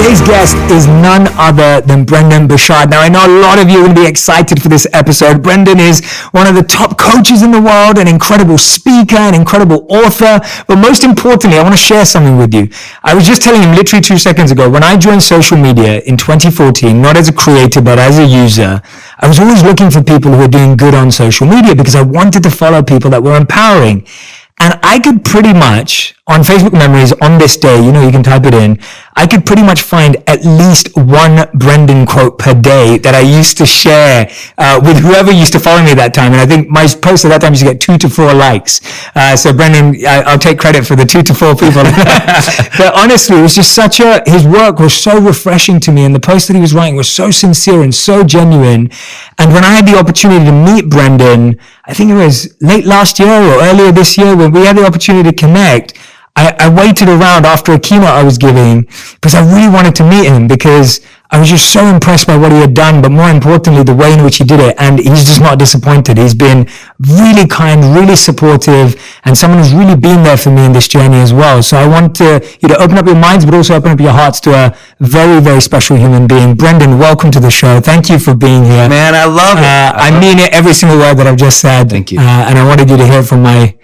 Today's guest is none other than Brendon Burchard. Now, I know a lot of you are going to be excited for this episode. Brendon is one of the top coaches in the world, an incredible speaker, an incredible author. But most importantly, I want to share something with you. I was just telling him literally 2 seconds ago, when I joined social media in 2014, not as a creator, but as a user, I was always looking for people who were doing good on social media because I wanted to follow people that were empowering. And I could pretty much, on Facebook Memories on this day, you can type it in, I could pretty much find at least one Brendon quote per day that I used to share with whoever used to follow me at that time. And I think my post at that time used to get 2 to 4 likes. So Brendon, I'll take credit for the 2 to 4 people. But honestly, it was just his work was so refreshing to me. And the post that he was writing was so sincere and so genuine. And when I had the opportunity to meet Brendon, I think it was late last year or earlier this year when we had the opportunity to connect, I waited around after a keynote I was giving because I really wanted to meet him because I was just so impressed by what he had done, but more importantly, the way in which he did it. And he's just not disappointed. He's been really kind, really supportive, and someone who's really been there for me in this journey as well. So I want you to open up your minds, but also open up your hearts to a very, very special human being. Brendon, welcome to the show. Thank you for being here. Man, I love it. I mean it, every single word that I've just said. Thank you. And I wanted you to hear it from my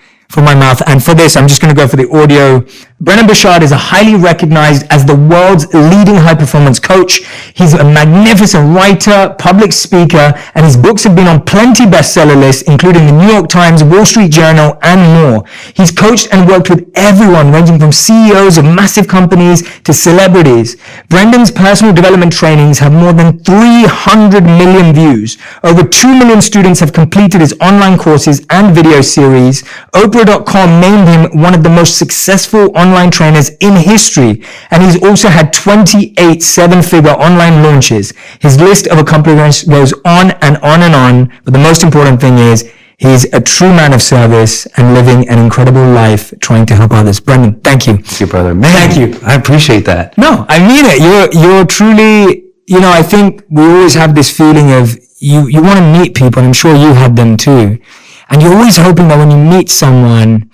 mouth. And for this, I'm just going to go for the audio. Brendon Burchard is highly recognized as the world's leading high-performance coach. He's a magnificent writer, public speaker, and his books have been on plenty bestseller lists, including the New York Times, Wall Street Journal, and more. He's coached and worked with everyone, ranging from CEOs of massive companies to celebrities. Brendon's personal development trainings have more than 300 million views. Over 2 million students have completed his online courses and video series. Oprah.com named him one of the most successful online trainers in history, and he's also had 28 7-figure online launches. His list of accomplishments goes on and on and on, but the most important thing is he's a true man of service and living an incredible life trying to help others. Brendon, thank you. Thank you, brother. Man, thank you. I appreciate that. No, I mean it. You're truly, I think we always have this feeling of you want to meet people, and I'm sure you had them too. And you're always hoping that when you meet someone,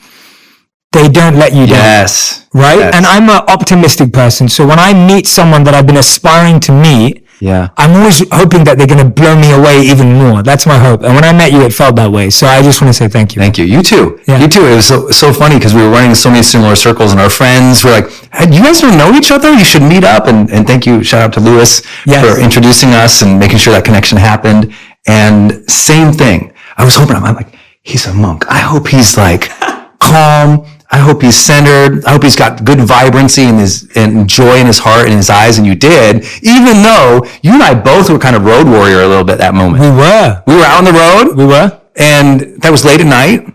they don't let you down. Yes. Right? Yes. And I'm an optimistic person. So when I meet someone that I've been aspiring to meet, I'm always hoping that they're going to blow me away even more. That's my hope. And when I met you, it felt that way. So I just want to say thank you. Thank you. You too. Yeah. You too. It was so funny because we were running so many similar circles, and our friends were like, hey, you guys don't know each other? You should meet up. And thank you. Shout out to Lewis for introducing us and making sure that connection happened. And same thing. I was hoping, I'm like, he's a monk. I hope he's like calm. I hope he's centered. I hope he's got good vibrancy and joy in his heart and his eyes. And you did, even though you and I both were kind of road warrior a little bit that moment. We were out on the road. We were. And that was late at night.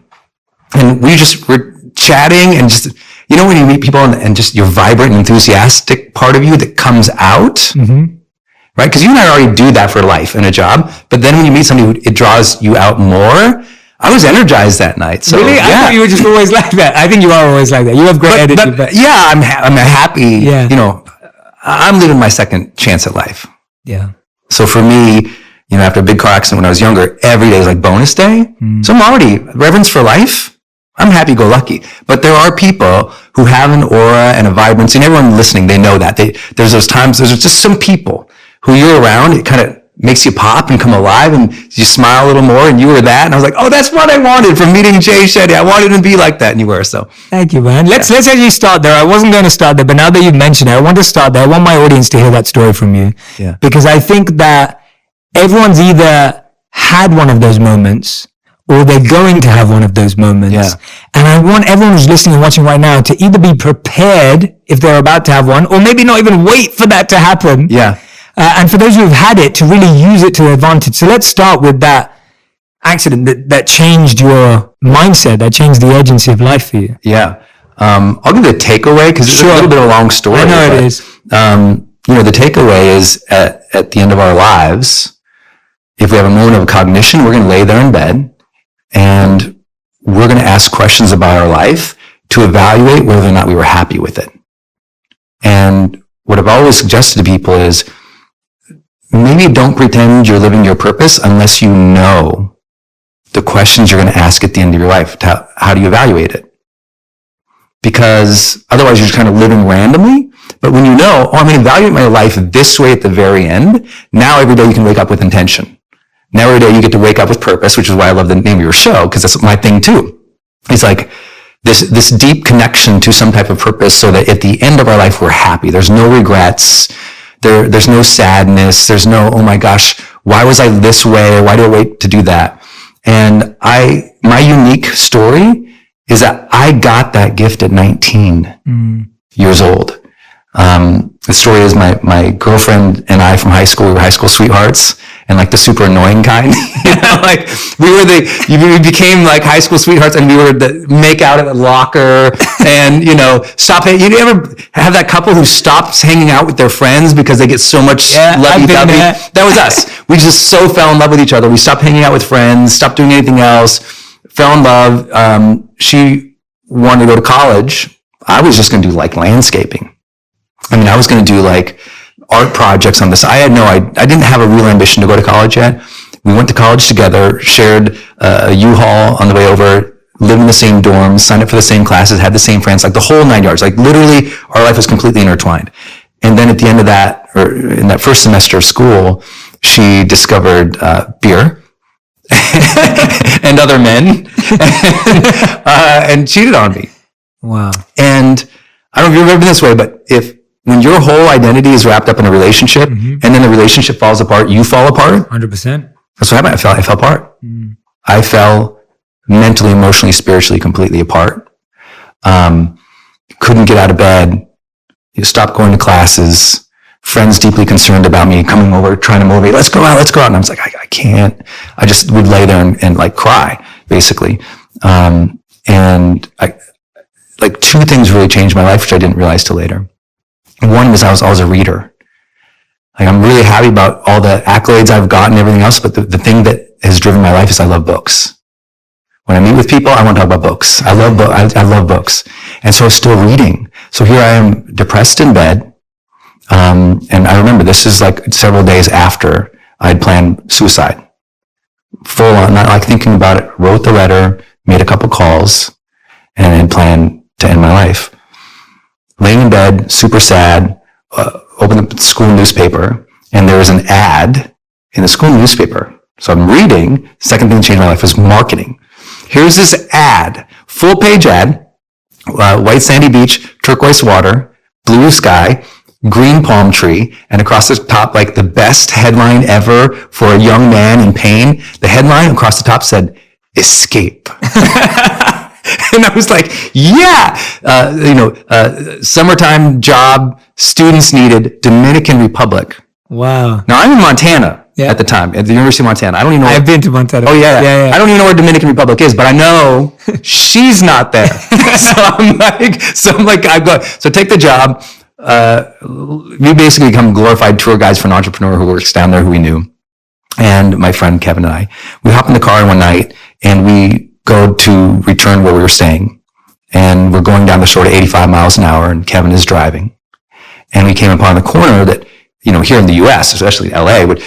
And we just were chatting and just, when you meet people and just your vibrant and enthusiastic part of you that comes out, right? Because you and I already do that for life and a job. But then when you meet somebody it draws you out more. I was energized that night. So, really? I thought you were just always like that. I think you are always like that. You have great energy. I'm happy. Yeah. I'm living my second chance at life. Yeah. So for me, after a big car accident when I was younger, every day was like bonus day. So I'm already reverence for life. I'm happy-go-lucky. But there are people who have an aura and a vibrancy, and everyone listening, they know that. There's those times, there's just some people who you're around, it kind of makes you pop and come alive, and you smile a little more, and you were that. And I was like, oh, that's what I wanted from meeting Shetty. I wanted to be like that, and you were. So thank you, man. Let's actually start there. I wasn't going to start there, but now that you've mentioned it, I want to start there. I want my audience to hear that story from you. Yeah. Because I think that everyone's either had one of those moments or they're going to have one of those moments. Yeah. And I want everyone who's listening and watching right now to either be prepared if they're about to have one, or maybe not even wait for that to happen. Yeah. And for those who have had it, to really use it to their advantage. So let's start with that accident that changed your mindset, that changed the urgency of life for you. Yeah. I'll give the takeaway because it's a little bit of a long story. I know it is. The takeaway is at the end of our lives, if we have a moment of cognition, we're going to lay there in bed and we're going to ask questions about our life to evaluate whether or not we were happy with it. And what I've always suggested to people is maybe don't pretend you're living your purpose unless you know the questions you're going to ask at the end of your life. How do you evaluate it? Because otherwise you're just kind of living randomly. But when you know, I'm going to evaluate my life this way at the very end, now every day you can wake up with intention. Now every day you get to wake up with purpose, which is why I love the name of your show, because that's my thing too. It's like this deep connection to some type of purpose so that at the end of our life, we're happy. There's no regrets. There's no sadness. There's no, oh my gosh, why was I this way? Why do I wait to do that? And my unique story is that I got that gift at 19 years old. The story is my girlfriend and I from high school, we were high school sweethearts, and like the super annoying kind, like we became like high school sweethearts, and we were the make out at the locker and, stop it. You ever have that couple who stops hanging out with their friends because they get so much lovey-dovey? That was us. We just so fell in love with each other. We stopped hanging out with friends, stopped doing anything else, fell in love. She wanted to go to college. I was just going to do like landscaping. I was going to do like art projects on this. I didn't have a real ambition to go to college yet. We went to college together, shared a U-Haul on the way over, lived in the same dorms, signed up for the same classes, had the same friends, like the whole 9 yards. Like literally our life was completely intertwined. And then at the end of that, or in that first semester of school, she discovered beer and other men and cheated on me. Wow. And I don't know if you've ever been this way, but when your whole identity is wrapped up in a relationship and then the relationship falls apart, you fall apart. 100%. That's what happened. I fell apart. I fell mentally, emotionally, spiritually, completely apart. Couldn't get out of bed. Stopped going to classes. Friends deeply concerned about me coming over, trying to motivate. Let's go out. And I was like, I can't. I just would lay there and like cry, basically. And like two things really changed my life, which I didn't realize till later. One was I was a reader. Like I'm really happy about all the accolades I've gotten and everything else, but the thing that has driven my life is I love books. When I meet with people, I want to talk about books. I love books. And so I was still reading. So here I am depressed in bed. And I remember this is like several days after I'd planned suicide. Full on, not like thinking about it, wrote the letter, made a couple calls, and then planned to end my life. Laying in bed, super sad, opened the school newspaper, and there was an ad in the school newspaper. So I'm reading. Second thing that changed my life was marketing. Here's this ad, full page ad, white sandy beach, turquoise water, blue sky, green palm tree, and across the top, like the best headline ever for a young man in pain. The headline across the top said, "Escape." And I was like, summertime job, students needed, Dominican Republic. Wow. Now I'm in Montana at the time, at the University of Montana. I don't even know. I've been to Montana. Oh yeah. I don't even know where Dominican Republic is, but I know she's not there. So take the job. We basically become glorified tour guides for an entrepreneur who works down there who we knew. And my friend Kevin and I, we hop in the car one night and we go to return where we were staying. And we're going down the shore at 85 miles an hour and Kevin is driving. And we came upon the corner that, here in the US, especially LA, would,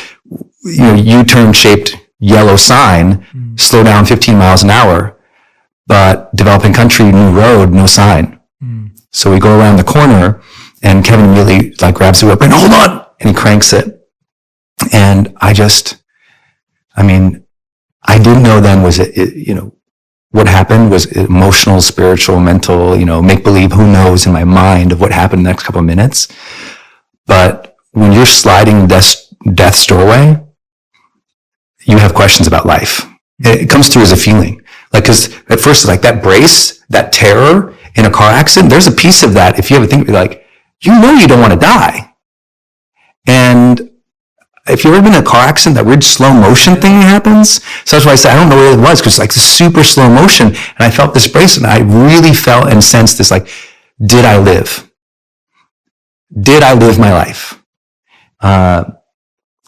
U-turn shaped yellow sign, slow down 15 miles an hour, but developing country, new road, no sign. So we go around the corner and Kevin immediately grabs the whip and hold on, and he cranks it. And I didn't know then was what happened was emotional, spiritual, mental, make believe, who knows in my mind of what happened in the next couple of minutes. But when you're sliding death's doorway, you have questions about life. It comes through as a feeling. Cause at first, that brace, that terror in a car accident, there's a piece of that. If you ever think, you don't want to die. And if you've ever been in a car accident, that weird slow motion thing happens. So that's why I said, I don't know what it was, because it's super slow motion. And I felt this brace and I really felt and sensed this, did I live? Did I live my life?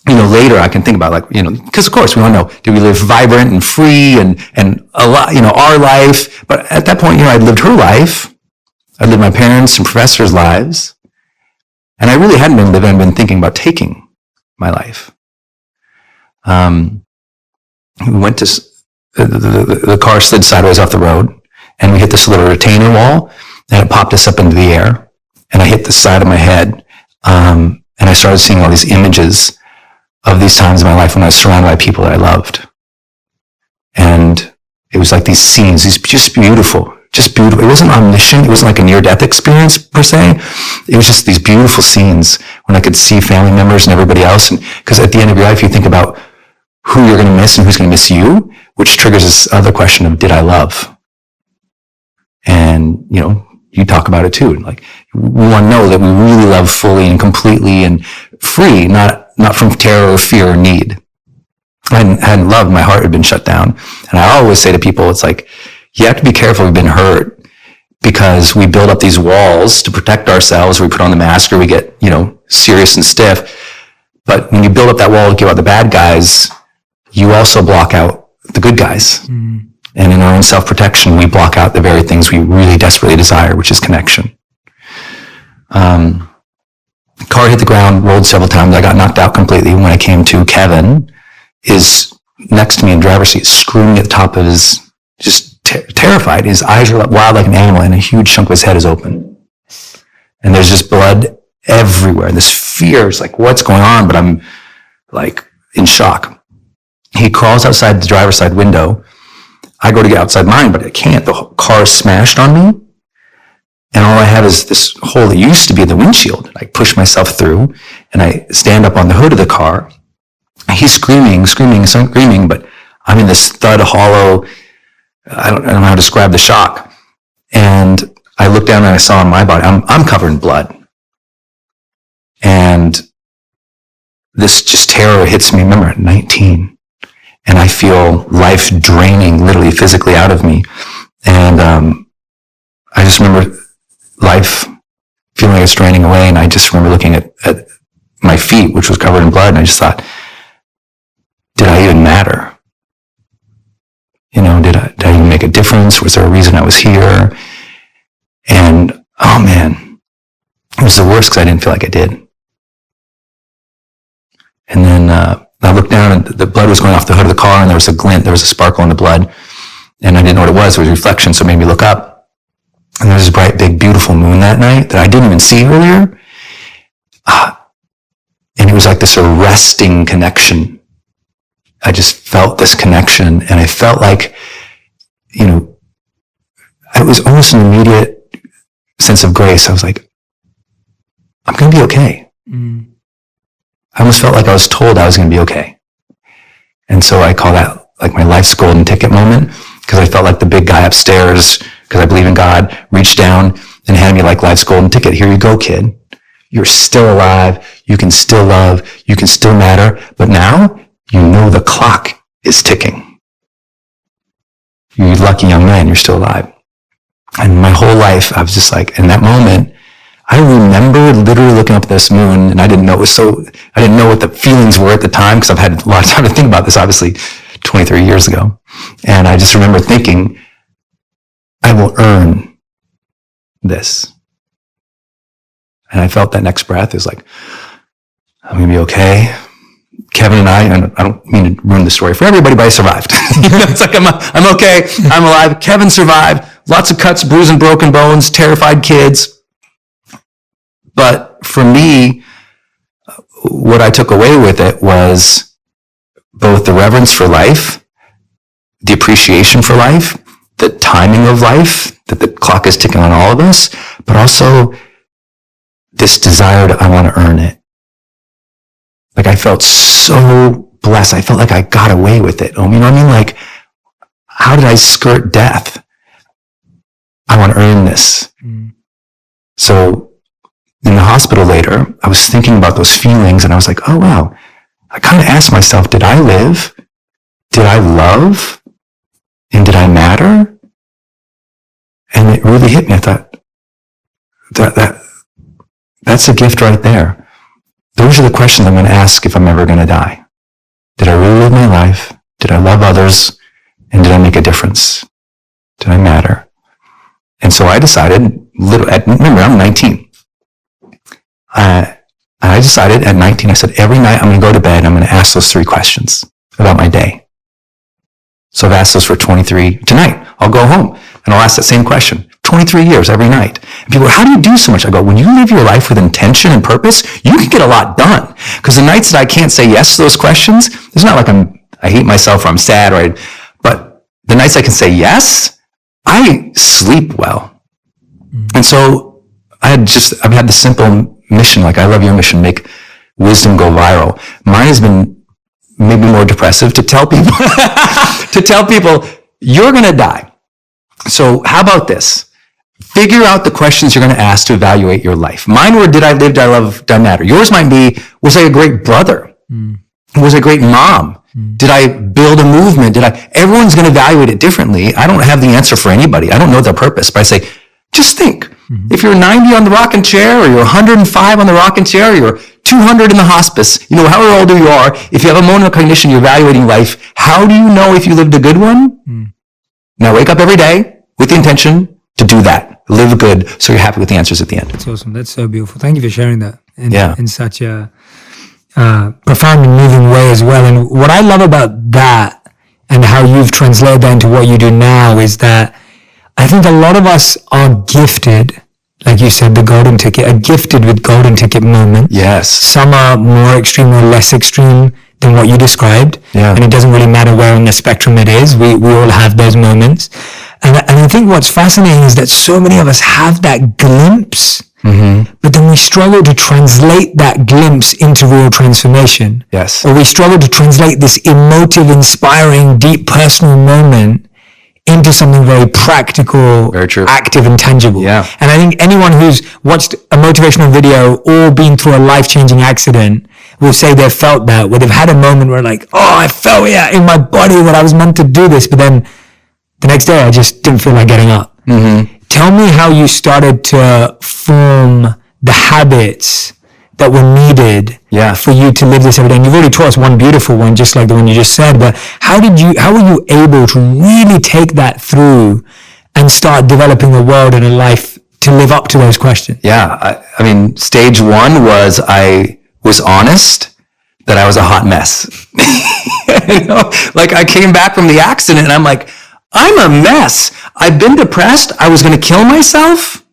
Later I can think about because of course we want to know, did we live vibrant and free and a lot, our life? But at that point, I'd lived her life. I'd lived my parents' and professors' lives. And I really hadn't been living, I'd been thinking about taking my life. We went to, the car slid sideways off the road and we hit this little retainer wall and it popped us up into the air. and I hit the side of my head. And I started seeing all these images of these times in my life when I was surrounded by people that I loved. And it was like these scenes, these just beautiful. It wasn't omniscient. It wasn't like a near-death experience per se. It was just these beautiful scenes when I could see family members and everybody else. And because at the end of your life, you think about who you're going to miss and who's going to miss you, which triggers this other question of, did I love? And, you talk about it too. Like, we want to know that we really love fully and completely and free, not from terror or fear or need. I hadn't loved. My heart had been shut down. And I always say to people, it's like, you have to be careful we've been hurt, because we build up these walls to protect ourselves. We put on the mask, or we get, serious and stiff. But when you build up that wall to keep out the bad guys, you also block out the good guys. Mm. And in our own self-protection, we block out the very things we really desperately desire, which is connection. Car hit the ground, rolled several times. I got knocked out completely. When I came to, Kevin is next to me in the driver's seat, screaming at the top of his, just terrified. His eyes are wild like an animal, and a huge chunk of his head is open. And there's just blood everywhere. This fear is like, what's going on? But I'm like in shock. He crawls outside the driver's side window. I go to get outside mine, but I can't. The car is smashed on me. And all I have is this hole that used to be in the windshield. I push myself through, and I stand up on the hood of the car. He's screaming, but I'm in this thud, hollow, I don't know how to describe the shock. And I look down and I saw on my body, I'm covered in blood. And this just terror hits me. Remember, at 19. And I feel life draining, literally, physically out of me. And I just remember life feeling like it's draining away. And I just remember looking at my feet, which was covered in blood. And I just thought, did I even matter? Did I even make a difference? Was there a reason I was here? And, oh man, it was the worst, because I didn't feel like I did. And then I looked down, and the blood was going off the hood of the car, and there was a glint, there was a sparkle in the blood. And I didn't know what it was. It was a reflection, so it made me look up. And there was this bright, big, beautiful moon that night that I didn't even see earlier. And it was like this arresting connection. I just felt this connection, and I felt like, it was almost an immediate sense of grace. I was like, I'm going to be okay. Mm. I almost felt like I was told I was going to be okay. And so I call that like my life's golden ticket moment, because I felt like the big guy upstairs, because I believe in God, reached down and handed me like life's golden ticket. Here you go, kid. You're still alive. You can still love. You can still matter. But now, the clock is ticking. You lucky young man, you're still alive. And my whole life, I was just like, in that moment, I remember literally looking up at this moon, and I didn't know what the feelings were at the time, because I've had a lot of time to think about this, obviously, 23 years ago. And I just remember thinking, I will earn this. And I felt that next breath is like, I'm going to be okay. Kevin and I don't mean to ruin the story for everybody, but I survived. It's like, I'm okay. I'm alive. Kevin survived. Lots of cuts, bruised and broken bones, terrified kids. But for me, what I took away with it was both the reverence for life, the appreciation for life, the timing of life, that the clock is ticking on all of us, but also this desire I want to earn it. Like, I felt so blessed. I felt like I got away with it. You know what I mean? Like, how did I skirt death? I want to earn this. Mm. So in the hospital later, I was thinking about those feelings, and I was like, oh wow. I kind of asked myself, did I live? Did I love? And did I matter? And it really hit me. I thought, that's a gift right there. Those are the questions I'm going to ask if I'm ever going to die. Did I really live my life? Did I love others? And did I make a difference? Did I matter? And so I decided, remember, I'm 19. I decided at 19, I said, every night I'm going to go to bed, I'm going to ask those 3 questions about my day. So I've asked those for 23. Tonight, I'll go home and I'll ask that same question. 23 years every night. And people go, how do you do so much? I go, when you live your life with intention and purpose, you can get a lot done. Because the nights that I can't say yes to those questions, it's not like I hate myself or I'm sad, but the nights I can say yes, I sleep well. And so I've had the simple mission, like I love your mission, make wisdom go viral. Mine has been maybe more depressive to tell people, you're going to die. So how about this? Figure out the questions you're going to ask to evaluate your life. Mine were, did I live, did I love, did I matter? Yours might be, was I a great brother? Was I a great mom? Did I build a movement? Everyone's going to evaluate it differently. I don't have the answer for anybody. I don't know their purpose, but I say, just think. If you're 90 on the rocking chair, or you're 105 on the rocking chair, or you're 200 in the hospice, however old you are, if you have a moment of cognition, you're evaluating life, how do you know if you lived a good one? Now wake up every day with the intention to do that. Live good so you're happy with the answers at the end. That's awesome. That's so beautiful. Thank you for sharing that in such a profound and moving way as well. And what I love about that and how you've translated that into what you do now is that I think a lot of us are gifted, like you said, the golden ticket, are gifted with golden ticket moments. Yes. Some are more extreme or less extreme than what you described. Yeah. And it doesn't really matter where on the spectrum it is. We all have those moments. And I think what's fascinating is that so many of us have that glimpse, but then we struggle to translate that glimpse into real transformation. Yes. Or we struggle to translate this emotive, inspiring, deep personal moment into something very practical, very true, active, and tangible. Yeah. And I think anyone who's watched a motivational video or been through a life-changing accident will say they've felt that, where they've had a moment where like, oh, I felt in my body that I was meant to do this, but then the next day I just didn't feel like getting up. Tell me how you started to form the habits that were needed for you to live this every day. And you've already taught us one beautiful one, just like the one you just said, but how were you able to really take that through and start developing a world and a life to live up to those questions? Yeah. I mean, stage one was I was honest that I was a hot mess. Like I came back from the accident and I'm like, I'm a mess. I've been depressed. I was going to kill myself.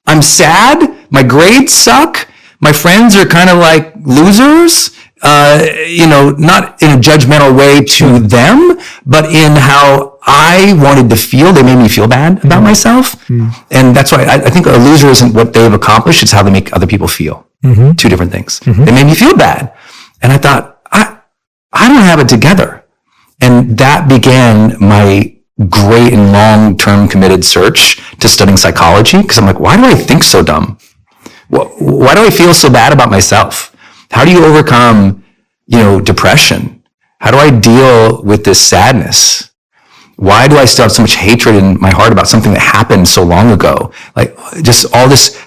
I'm sad. My grades suck. My friends are kind of like losers, not in a judgmental way to them, but in how I wanted to feel. They made me feel bad about myself. And that's why I think a loser isn't what they've accomplished. It's how they make other people feel. Two different things. They made me feel bad. And I thought, I don't have it together. And that began my great and long-term committed search to studying psychology. Because I'm like, why do I think so dumb? Why do I feel so bad about myself? How do you overcome, depression? How do I deal with this sadness? Why do I still have so much hatred in my heart about something that happened so long ago? Like just all this,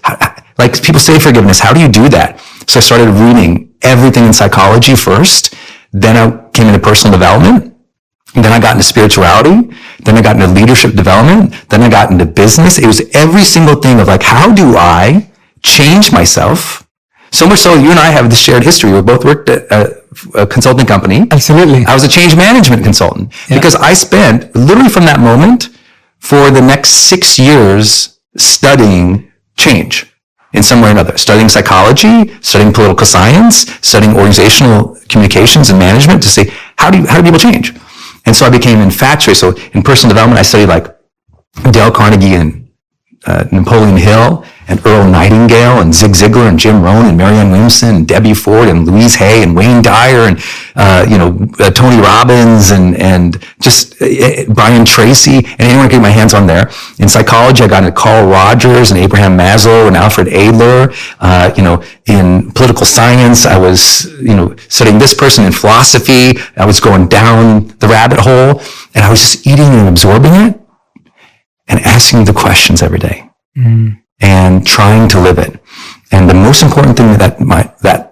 like people say forgiveness. How do you do that? So I started reading everything in psychology first. Then I came into personal development. And then I got into spirituality. Then I got into leadership development. Then I got into business. It was every single thing of like, how do I change myself? So much so, you and I have this shared history. We both worked at a consulting company. Absolutely. I was a change management consultant because I spent literally from that moment for the next 6 years studying change in some way or another, studying psychology, studying political science, studying organizational communications and management to say, how do people change? And so I became infatuated. So in personal development, I studied like Dale Carnegie and Napoleon Hill and Earl Nightingale and Zig Ziglar and Jim Rohn and Marianne Williamson and Debbie Ford and Louise Hay and Wayne Dyer and Tony Robbins and just Brian Tracy and anyone I could get my hands on there. In psychology, I got into Carl Rogers and Abraham Maslow and Alfred Adler. In political science, I was studying this person. In philosophy, I was going down the rabbit hole and I was just eating and absorbing it and asking the questions every day. And trying to live it. And the most important thing that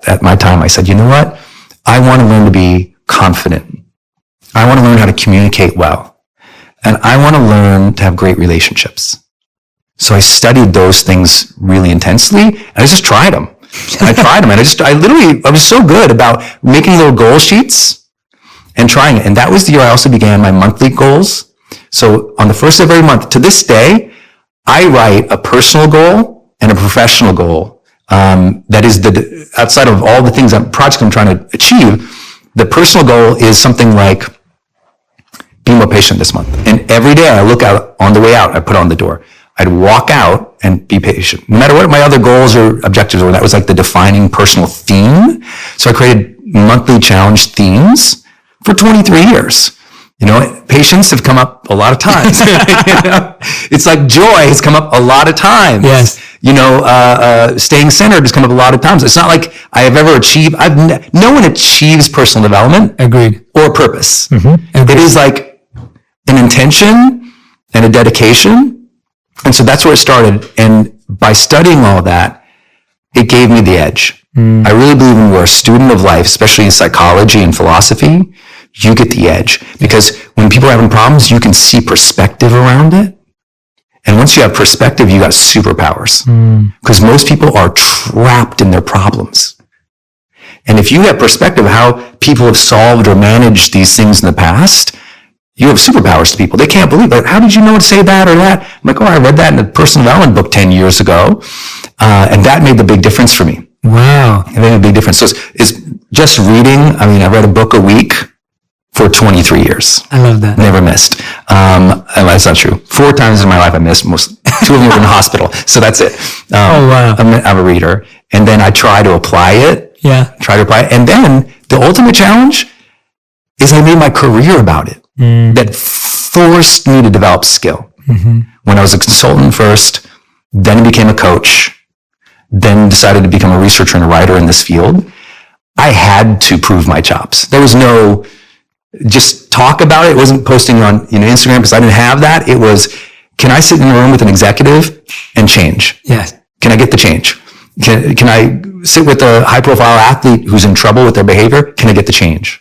at my time, I said, you know what? I want to learn to be confident. I want to learn how to communicate well. And I want to learn to have great relationships. So I studied those things really intensely and I just tried them. I tried them and I was so good about making little goal sheets and trying it. And that was the year I also began my monthly goals. So on the first of every month, to this day, I write a personal goal and a professional goal. That is outside of all the things projects I'm trying to achieve. The personal goal is something like be more patient this month. And every day I look out on the way out, I put on the door. I'd walk out and be patient. No matter what my other goals or objectives were, that was like the defining personal theme. So I created monthly challenge themes for 23 years. Patience have come up a lot of times. It's like joy has come up a lot of times. Yes. Staying centered has come up a lot of times. It's not like I have ever achieved. No one achieves personal development. Agreed. Or purpose. Agreed. It is like an intention and a dedication. And so that's where it started. And by studying all that, it gave me the edge. I really believe when we're a student of life, especially in psychology and philosophy, you get the edge. Because when people are having problems, you can see perspective around it. And once you have perspective, you got superpowers. Because most people are trapped in their problems. And if you have perspective of how people have solved or managed these things in the past, you have superpowers to people. They can't believe it. How did you know to say that or that? I'm like, I read that in a personal development book 10 years ago. And that made the big difference for me. Wow. It made a big difference. So it's just reading. I read a book a week for 23 years. I love that. Never missed. That's not true. 4 times in my life I missed. 2 of them were in the hospital. So that's it. Wow. I'm a reader. And then I try to apply it. Yeah. And then the ultimate challenge is I made my career about it. That forced me to develop skill. When I was a consultant first, then I became a coach, then decided to become a researcher and a writer in this field. I had to prove my chops. There was no just talk about it. It wasn't posting on Instagram because I didn't have that. It was, can I sit in a room with an executive and change? Yes. Can I get the change? Can I sit with a high-profile athlete who's in trouble with their behavior? Can I get the change?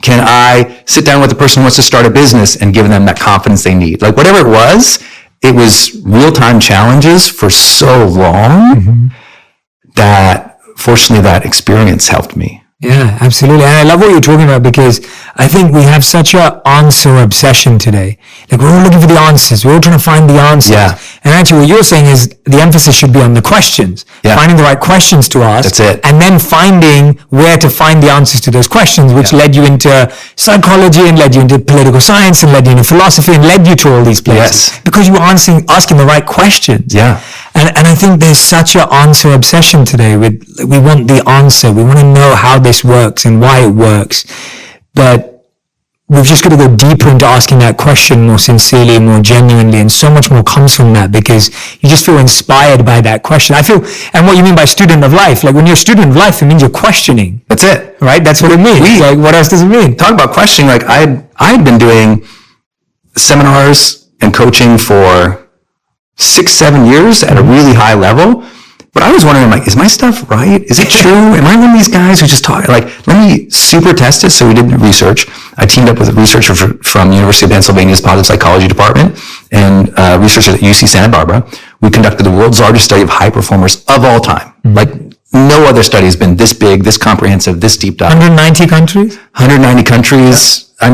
Can I sit down with a person who wants to start a business and give them that confidence they need? Like whatever it was real-time challenges for so long that fortunately that experience helped me. Yeah, absolutely. And I love what you're talking about because I think we have such an answer obsession today. Like we're all looking for the answers. We're all trying to find the answers. Yeah. And actually what you're saying is the emphasis should be on the questions. Yeah. Finding the right questions to ask. That's it. And then finding where to find the answers to those questions, which led you into psychology and led you into political science and led you into philosophy and led you to all these places. Yes. Because you were asking the right questions. Yeah. And I think there's such an answer obsession today we want the answer. We want to know how this works and why it works. But we've just got to go deeper into asking that question more sincerely, more genuinely. And so much more comes from that because you just feel inspired by that question. And what you mean by student of life, like when you're a student of life, it means you're questioning. That's it. Right? That's what it means. Like what else does it mean? Talk about questioning. Like I'd been doing seminars and coaching for 6-7 years at a really high level. But I was wondering, like, is my stuff right? Is it true? Am I one of these guys who just talk? Like, let me super test it. So we did research. I teamed up with a researcher from University of Pennsylvania's Positive Psychology Department and researchers at UC Santa Barbara. We conducted the world's largest study of high performers of all time. Like, no other study has been this big, this comprehensive, this deep dive. 190 countries? 190 countries. Yeah.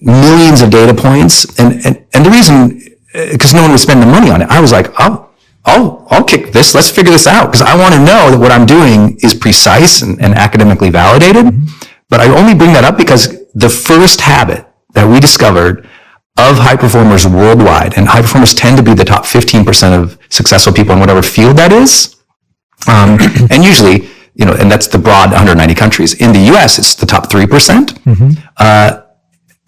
Millions of data points. And the reason, because no one was spending the money on it, I was like, I'll kick this. Let's figure this out because I want to know that what I'm doing is precise and academically validated. But I only bring that up because the first habit that we discovered of high performers worldwide, and high performers tend to be the top 15% of successful people in whatever field that is. And usually, and that's the broad 190 countries. In the US, it's the top 3%.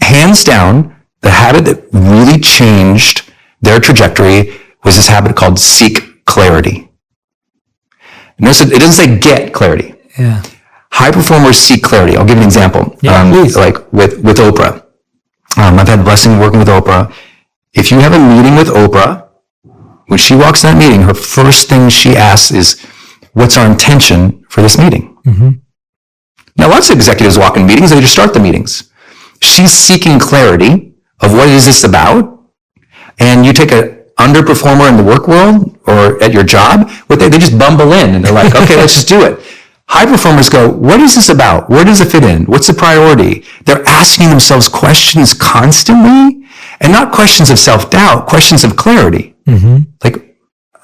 Hands down, the habit that really changed their trajectory was this habit called seek clarity. Notice it doesn't say get clarity. Yeah. High performers seek clarity. I'll give you an example. Please. Like with Oprah. I've had the blessing of working with Oprah. If you have a meeting with Oprah, when she walks in that meeting, her first thing she asks is, what's our intention for this meeting? Now, lots of executives walk in meetings, they just start the meetings. She's seeking clarity of what is this about? And you take a underperformer in the work world or at your job, they just bumble in and they're like, okay, let's just do it. High performers go, what is this about? Where does it fit in? What's the priority? They're asking themselves questions constantly and not questions of self-doubt, questions of clarity.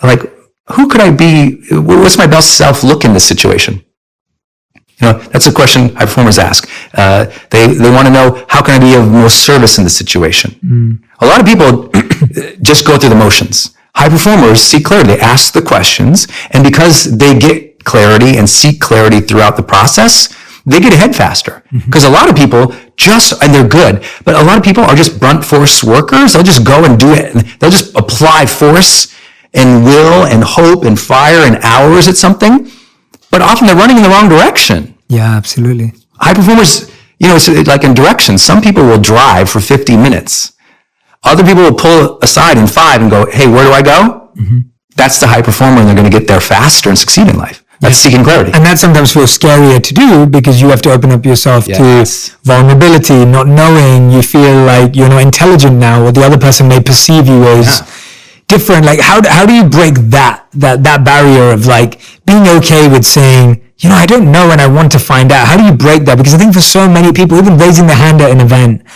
Like, who could I be? What's my best self look in this situation? That's a question high performers ask. They want to know, how can I be of most service in this situation? A lot of people just go through the motions. High performers see clarity. They ask the questions, and because they get clarity and seek clarity throughout the process, they get ahead faster. Because a lot of people and they're good, but a lot of people are just blunt force workers. They'll just go and do it. And they'll just apply force and will and hope and fire and hours at something. But often they're running in the wrong direction. Yeah, absolutely. High performers, it's like in directions. Some people will drive for 50 minutes. Other people will pull aside in 5 and go, hey, where do I go? That's the high performer, and they're going to get there faster and succeed in life. That's seeking clarity. And that sometimes feels scarier to do because you have to open up yourself to vulnerability, not knowing. You feel like you're not intelligent now, or the other person may perceive you as different. Like, how do you break that barrier of like being okay with saying, I don't know and I want to find out? How do you break that? Because I think for so many people, even raising their hand at an event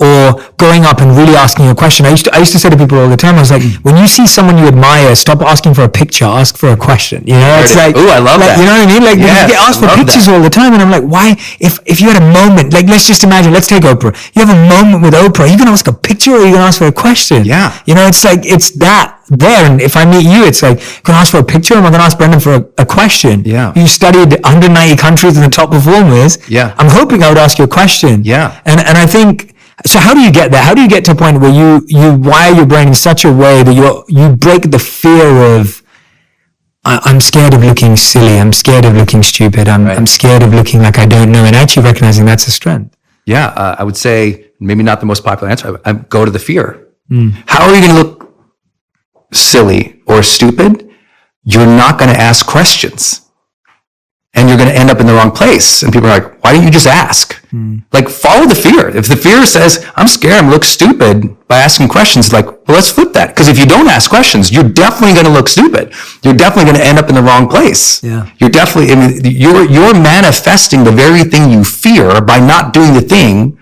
or going up and really asking a question. I used to say to people all the time, I was like, when you see someone you admire, stop asking for a picture, ask for a question. It's like, ooh, I love that. You know what I mean? Like, you get asked for pictures all the time, and I'm like, why? If you had a moment, like, let's just imagine, let's take Oprah. You have a moment with Oprah. Are you going to ask a picture, or are you going to ask for a question? Yeah. It's like, it's that there. And if I meet you, it's like, can I ask for a picture, or am I going to ask Brendon for a question? Yeah. You studied 190 countries and the top performers. Yeah. I'm hoping I would ask you a question. Yeah. And I think, so how do you get there? How do you get to a point where you wire your brain in such a way that you break the fear of, I'm scared of looking silly, I'm scared of looking stupid, I'm scared of looking like I don't know, and actually recognizing that's a strength? Yeah, I would say, maybe not the most popular answer, I go to the fear. How are you going to look silly or stupid? You're not going to ask questions. And you're going to end up in the wrong place. And people are like, why don't you just ask? Like, follow the fear. If the fear says, I'm scared, I'm look stupid by asking questions, like, well, let's flip that. Because if you don't ask questions, you're definitely going to look stupid. You're definitely going to end up in the wrong place. Yeah. You're definitely, you're manifesting the very thing you fear by not doing the thing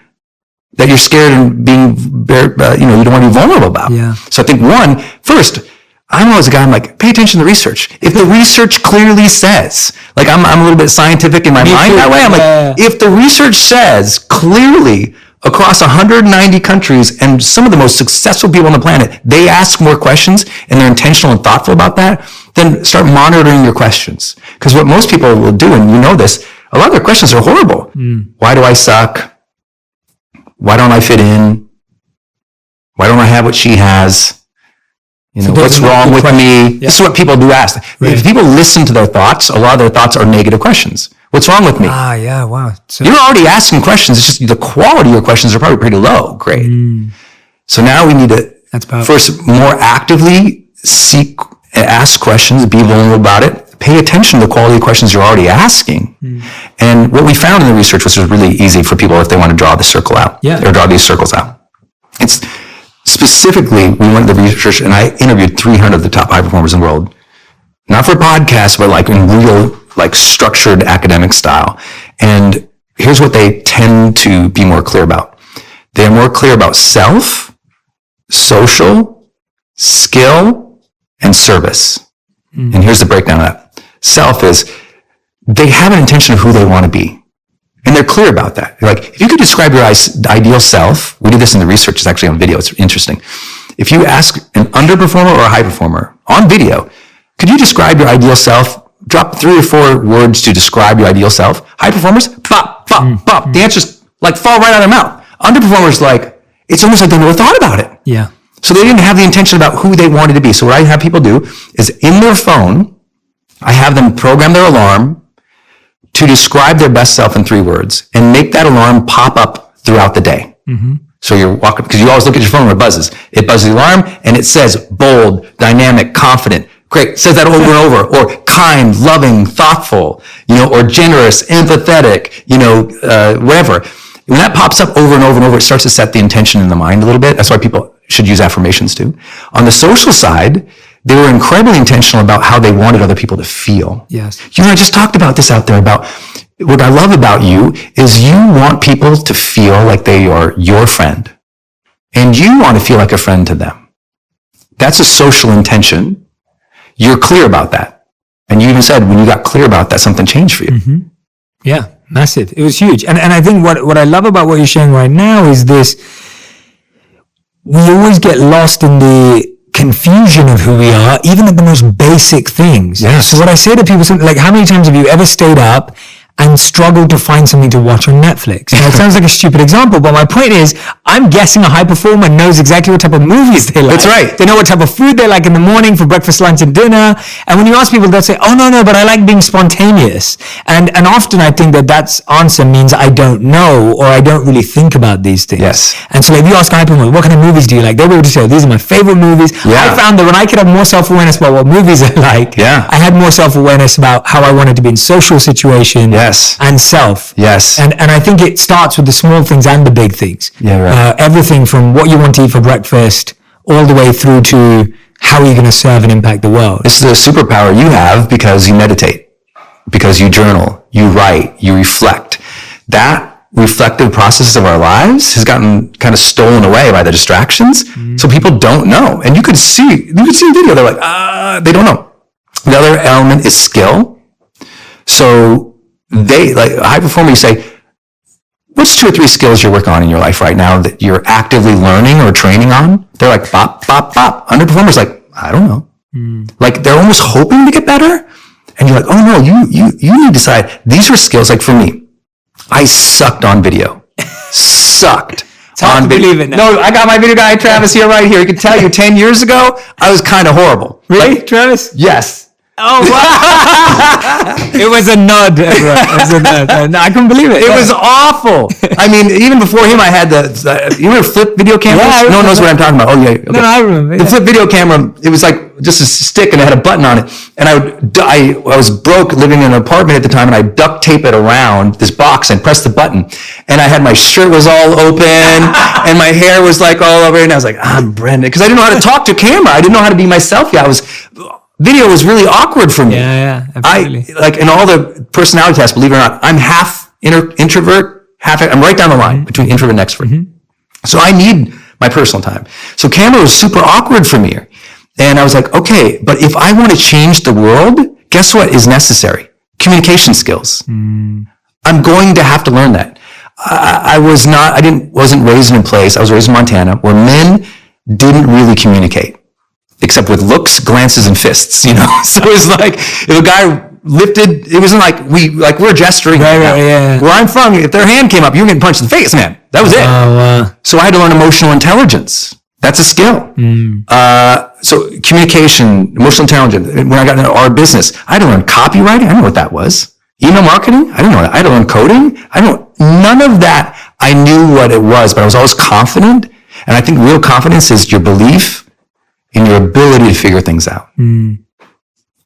that you're scared and being, you don't want to be vulnerable about. Yeah. So I think first, I'm always a guy, I'm like, pay attention to the research. If the research clearly says, like, I'm a little bit scientific in my mind that way. I'm like, if the research says clearly across 190 countries and some of the most successful people on the planet, they ask more questions and they're intentional and thoughtful about that, then start monitoring your questions. Because what most people will do, and you know this, a lot of their questions are horrible. Why do I suck? Why don't I fit in? Why don't I have what she has? What's wrong with me? Yeah. This is what people do ask. Right. If people listen to their thoughts, a lot of their thoughts are negative questions. What's wrong with me? Yeah, wow. So you're already asking questions. It's just the quality of your questions are probably pretty low grade. So now we need to first more actively ask questions, be vulnerable about it, pay attention to the quality of questions you're already asking. And what we found in the research, which was really easy for people if they want to draw the circle out, or draw these circles out. It's specifically, we went to the research and I interviewed 300 of the top high performers in the world. Not for podcasts, but like in real, like structured academic style. And here's what they tend to be more clear about. They're more clear about self, social, skill, and service. And here's the breakdown of that. Self is, they have an intention of who they want to be. And they're clear about that. Like, if you could describe your ideal self, we did this in the research, it's actually on video, it's interesting. If you ask an underperformer or a high performer on video, could you describe your ideal self? Drop 3 or 4 words to describe your ideal self. High performers, pop, pop, pop. The answers like fall right out of their mouth. Underperformers, like, it's almost like they never thought about it. Yeah. So they didn't have the intention about who they wanted to be. So what I have people do is in their phone, I have them program their alarm to describe their best self in 3 words and make that alarm pop up throughout the day. So you're walking, because you always look at your phone when it buzzes. It buzzes the alarm and it says bold, dynamic, confident. Great. It says that over and over. Or kind, loving, thoughtful, or generous, empathetic, whatever. When that pops up over and over and over, it starts to set the intention in the mind a little bit. That's why people should use affirmations too. On the social side, they were incredibly intentional about how they wanted other people to feel. Yes. I just talked about this out there about what I love about you is you want people to feel like they are your friend. And you want to feel like a friend to them. That's a social intention. You're clear about that. And you even said when you got clear about that, something changed for you. Mm-hmm. Yeah, massive. It was huge. And I think what I love about what you're sharing right now is this. We always get lost in the confusion of who we are, even at the most basic things. Yes. So what I say to people, like, how many times have you ever stayed up and struggled to find something to watch on Netflix? Now, it sounds like a stupid example, but my point is, I'm guessing a high performer knows exactly what type of movies they like. That's right. They know what type of food they like in the morning for breakfast, lunch, and dinner. And when you ask people, they'll say, oh, no, but I like being spontaneous. And often I think that's answer means I don't know, or I don't really think about these things. Yes. And so if you ask high performers, what kind of movies do you like? They'll be able to say, these are my favorite movies. Yeah. I found that when I could have more self-awareness about what movies I like, I had more self-awareness about how I wanted to be in social situations. Yes. And self. Yes. And I think it starts with the small things and the big things. Yeah, right. Everything from what you want to eat for breakfast all the way through to how are you going to serve and impact the world. This is a superpower you have because you meditate, because you journal, you write, you reflect. That reflective process of our lives has gotten kind of stolen away by the distractions. So people don't know. And you could see a video, they're like, they don't know. The other element is skill. So they, like a high performer, you say, what's 2 or 3 skills you're working on in your life right now that you're actively learning or training on? They're like, bop, bop, bop. Underperformers like, I don't know. Like they're almost hoping to get better. And you're like, oh no, you need to decide. These are skills. Like for me, I sucked on video. Sucked. It's hard to believe it now. No, I got my video guy, Travis, here, right here. He can tell you 10 years ago, I was kind of horrible. Really, like, Travis? Yes. Oh, wow. It was a nod. It was a nod. No, I couldn't believe it. It was awful. I mean, even before him, I had you remember flip video cameras? Yeah, no one knows what I'm talking about. Oh, yeah. Okay. No, I remember. Yeah. The flip video camera, it was like just a stick and it had a button on it. And I was broke living in an apartment at the time and I duct tape it around this box and pressed the button. And I had my shirt was all open and my hair was like all over. And I was like, I'm Brendon. Because I didn't know how to talk to camera. I didn't know how to be myself yet. Video was really awkward for me. Yeah, absolutely. Like in all the personality tests, believe it or not, I'm half introvert, I'm right down the line between introvert and extrovert. So I need my personal time. So camera was super awkward for me. And I was like, okay, but if I want to change the world, guess what is necessary? Communication skills. I'm going to have to learn that. I wasn't raised in a place, I was raised in Montana, where men didn't really communicate. Except with looks, glances, and fists, So it was like, if a guy lifted, it wasn't like we're gesturing. Right, yeah. Where I'm from, if their hand came up, you were getting punched in the face, man. That was it. So I had to learn emotional intelligence. That's a skill. So communication, emotional intelligence. When I got into our business, I had to learn copywriting. I didn't know what that was. Email marketing. I didn't know that. I had to learn coding. None of that. I knew what it was, but I was always confident. And I think real confidence is your belief in your ability to figure things out.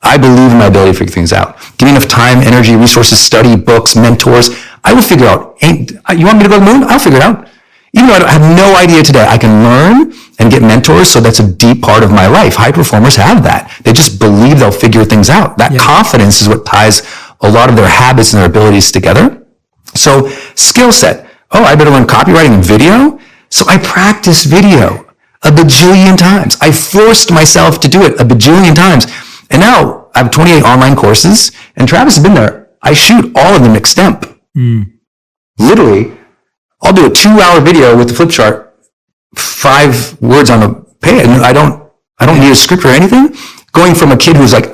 I believe in my ability to figure things out. Give me enough time, energy, resources, study, books, mentors. I will figure out. You want me to go to the moon? I'll figure it out. Even though I have no idea today, I can learn and get mentors. So that's a deep part of my life. High performers have that. They just believe they'll figure things out. That confidence is what ties a lot of their habits and their abilities together. So skill set. Oh, I better learn copywriting and video. So I practice video a bajillion times. I forced myself to do it a bajillion times. And now I have 28 online courses, and Travis has been there. I shoot all of them extemp. Literally, I'll do a 2-hour video with the flip chart, 5 words on the page, and I don't need a script or anything. Going from a kid who's like,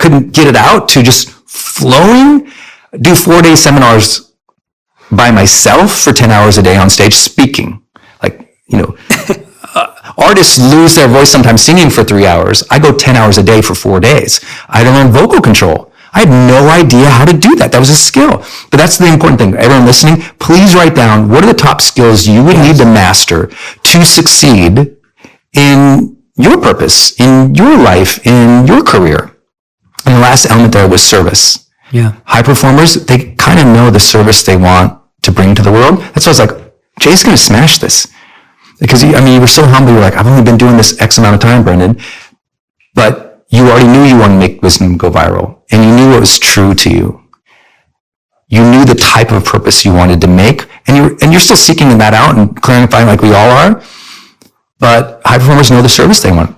couldn't get it out to just flowing. Do 4-day seminars by myself for 10 hours a day on stage speaking. Artists lose their voice sometimes singing for 3 hours. I go 10 hours a day for 4 days. I had to learn vocal control. I had no idea how to do that. That was a skill. But that's the important thing. Everyone listening, please write down what are the top skills you would need to master to succeed in your purpose, in your life, in your career. And the last element there was service. Yeah. High performers, they kind of know the service they want to bring to the world. That's why I was like, Jay's going to smash this. Because, you were so humble. You're like, I've only been doing this X amount of time, Brendon. But you already knew you wanted to make wisdom go viral. And you knew what was true to you. You knew the type of purpose you wanted to make. And you're still seeking that out and clarifying like we all are. but high performers know the service they want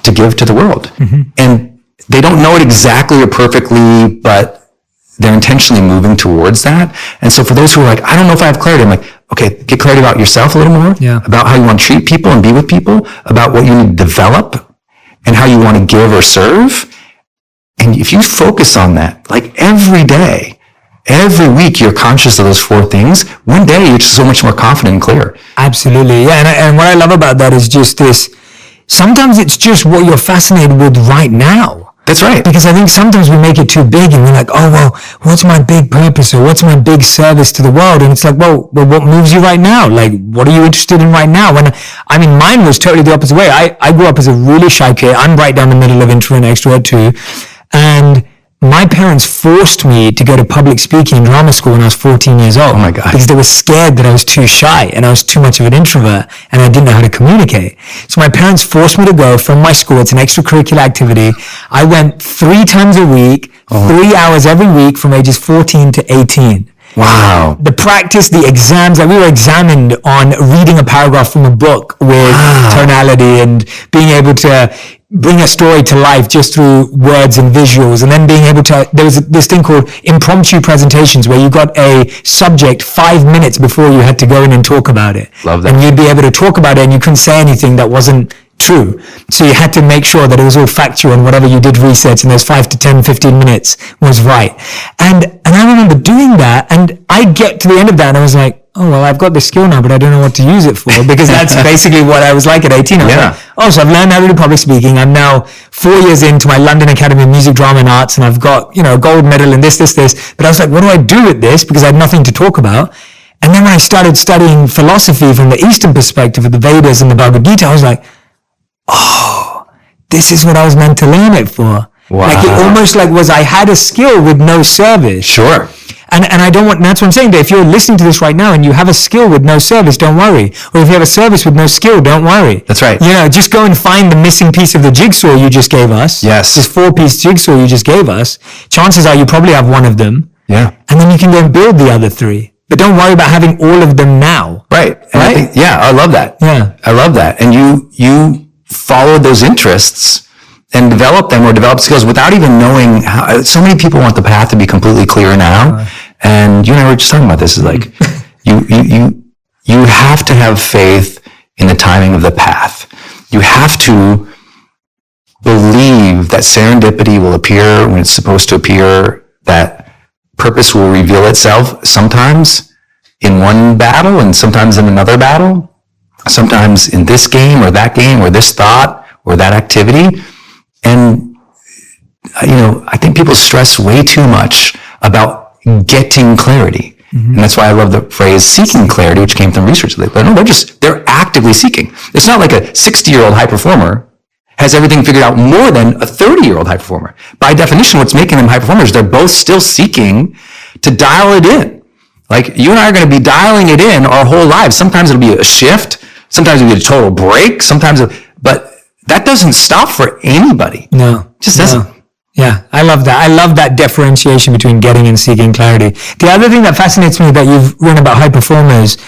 to give to the world. And they don't know it exactly or perfectly, but they're intentionally moving towards that. And so for those who are like, I don't know if I have clarity, I'm like, okay, get clarity about yourself a little more, about how you want to treat people and be with people, about what you need to develop and how you want to give or serve. And if you focus on that, like every day, every week, you're conscious of those 4 things. One day, you're just so much more confident and clear. Absolutely. Yeah. And what I love about that is just this. Sometimes it's just what you're fascinated with right now. That's right. Because I think sometimes we make it too big and we're like, oh, well, what's my big purpose or what's my big service to the world? And it's like, well, what moves you right now? Like, what are you interested in right now? When, I mean, mine was totally the opposite way. I grew up as a really shy kid. I'm right down the middle of introvert and extrovert too. And my parents forced me to go to public speaking and drama school when I was 14 years old. Oh my God. Because they were scared that I was too shy and I was too much of an introvert and I didn't know how to communicate. So my parents forced me to go from my school. It's an extracurricular activity. I went 3 times a week, 3 hours every week from ages 14 to 18. Wow. The practice, the exams, like we were examined on reading a paragraph from a book with tonality and being able to bring a story to life just through words and visuals, and then being able to, there was this thing called impromptu presentations where you got a subject 5 minutes before you had to go in and talk about it. Love that. And you'd be able to talk about it and you couldn't say anything that wasn't true. So you had to make sure that it was all factual and whatever you did research in those 5 to 10, 15 minutes was right. And I remember doing that, and I get to the end of that and I was like, oh, well, I've got this skill now, but I don't know what to use it for, because that's basically what I was like at 18. I was like, oh, so I've learned how to do public speaking. I'm now 4 years into my London Academy of Music, Drama and Arts, and I've got, a gold medal in this. But I was like, what do I do with this? Because I had nothing to talk about. And then when I started studying philosophy from the Eastern perspective of the Vedas and the Bhagavad Gita, I was like, oh, this is what I was meant to learn it for. Wow. Like it almost like was I had a skill with no service. Sure. And I don't want, that's what I'm saying, Dave. If you're listening to this right now and you have a skill with no service, don't worry. Or if you have a service with no skill, don't worry. That's right. Just go and find the missing piece of the jigsaw you just gave us. Yes. This 4-piece jigsaw you just gave us. Chances are you probably have one of them. Yeah. And then you can go and build the other 3. But don't worry about having all of them now. Right. And right? I love that. Yeah. I love that. And you follow those interests and develop them or develop skills without even knowing how. So many people want the path to be completely clear now. And you and I were just talking about this, is like, you have to have faith in the timing of the path. You have to believe that serendipity will appear when it's supposed to appear, that purpose will reveal itself sometimes in one battle and sometimes in another battle, sometimes in this game or this thought or that activity. And, I think people stress way too much about getting clarity. And that's why I love the phrase seeking clarity, which came from research. They're actively seeking. It's not like a 60-year-old high performer has everything figured out more than a 30-year-old high performer. By definition, what's making them high performers, they're both still seeking to dial it in. Like you and I are going to be dialing it in our whole lives. Sometimes it'll be a shift. Sometimes it'll be a total break. But that doesn't stop for anybody. No. Just doesn't. Yeah, I love that. I love that differentiation between getting and seeking clarity. The other thing that fascinates me that you've written about high performers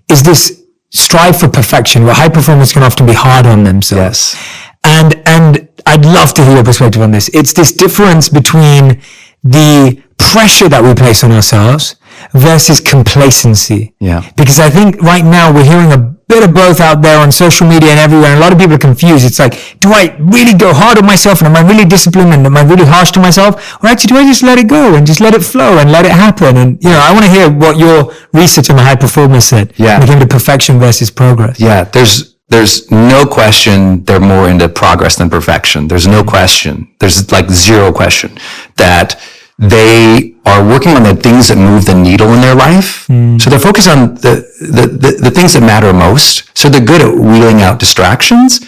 is this strive for perfection, where high performers can often be hard on themselves. Yes. And I'd love to hear your perspective on this. It's this difference between the pressure that we place on ourselves versus complacency. Yeah. Because I think right now we're hearing a bit of both out there on social media and everywhere, and a lot of people are confused. It's like, do I really go hard on myself, and am I really disciplined, and am I really harsh to myself, or actually do I just let it go and just let it flow and let it happen? And I want to hear what your research on the high performers said when it came to perfection versus progress. Yeah, there's no question they're more into progress than perfection. There's no question. There's like zero question that they are working on the things that move the needle in their life. So they're focused on the things that matter most. So they're good at wheeling out distractions.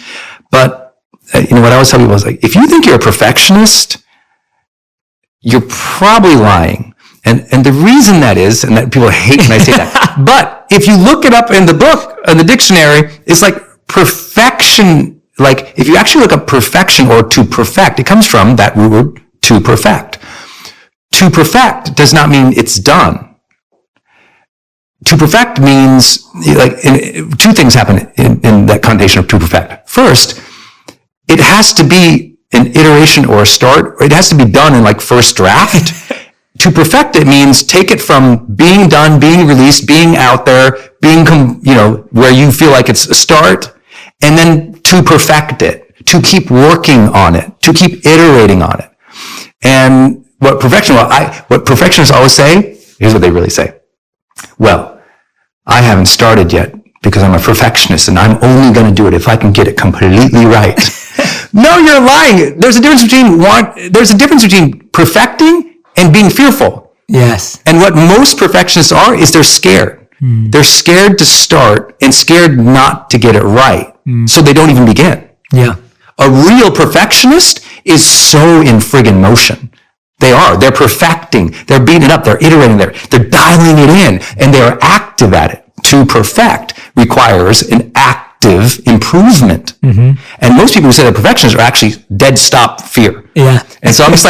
But what I always tell people is, like, if you think you're a perfectionist, you're probably lying. And the reason that is, and that people hate when I say that, but if you look it up in the book, in the dictionary, it's like perfection. Like if you actually look up perfection or to perfect, it comes from that word to perfect. To perfect does not mean it's done. to perfect means two things happen in that connotation of to perfect. First, it has to be an iteration or a start, or it has to be done in first draft. To perfect it means take it from being done, being released, being out there, being, where you feel like it's a start, and then to perfect it, to keep working on it, to keep iterating on it. And what perfectionists always say, here's what they really say. Well, I haven't started yet because I'm a perfectionist and I'm only going to do it if I can get it completely right. No, you're lying. There's a difference between perfecting and being fearful. Yes. And what most perfectionists are is they're scared. They're scared to start and scared not to get it right. So they don't even begin. Yeah. A real perfectionist is so in friggin' motion. They're perfecting, they're beating it up, they're iterating, they're dialing it in, and they're active at it. To perfect requires an active improvement. And most people who say they're perfectionists are actually dead stop fear. Yeah. And so I'm just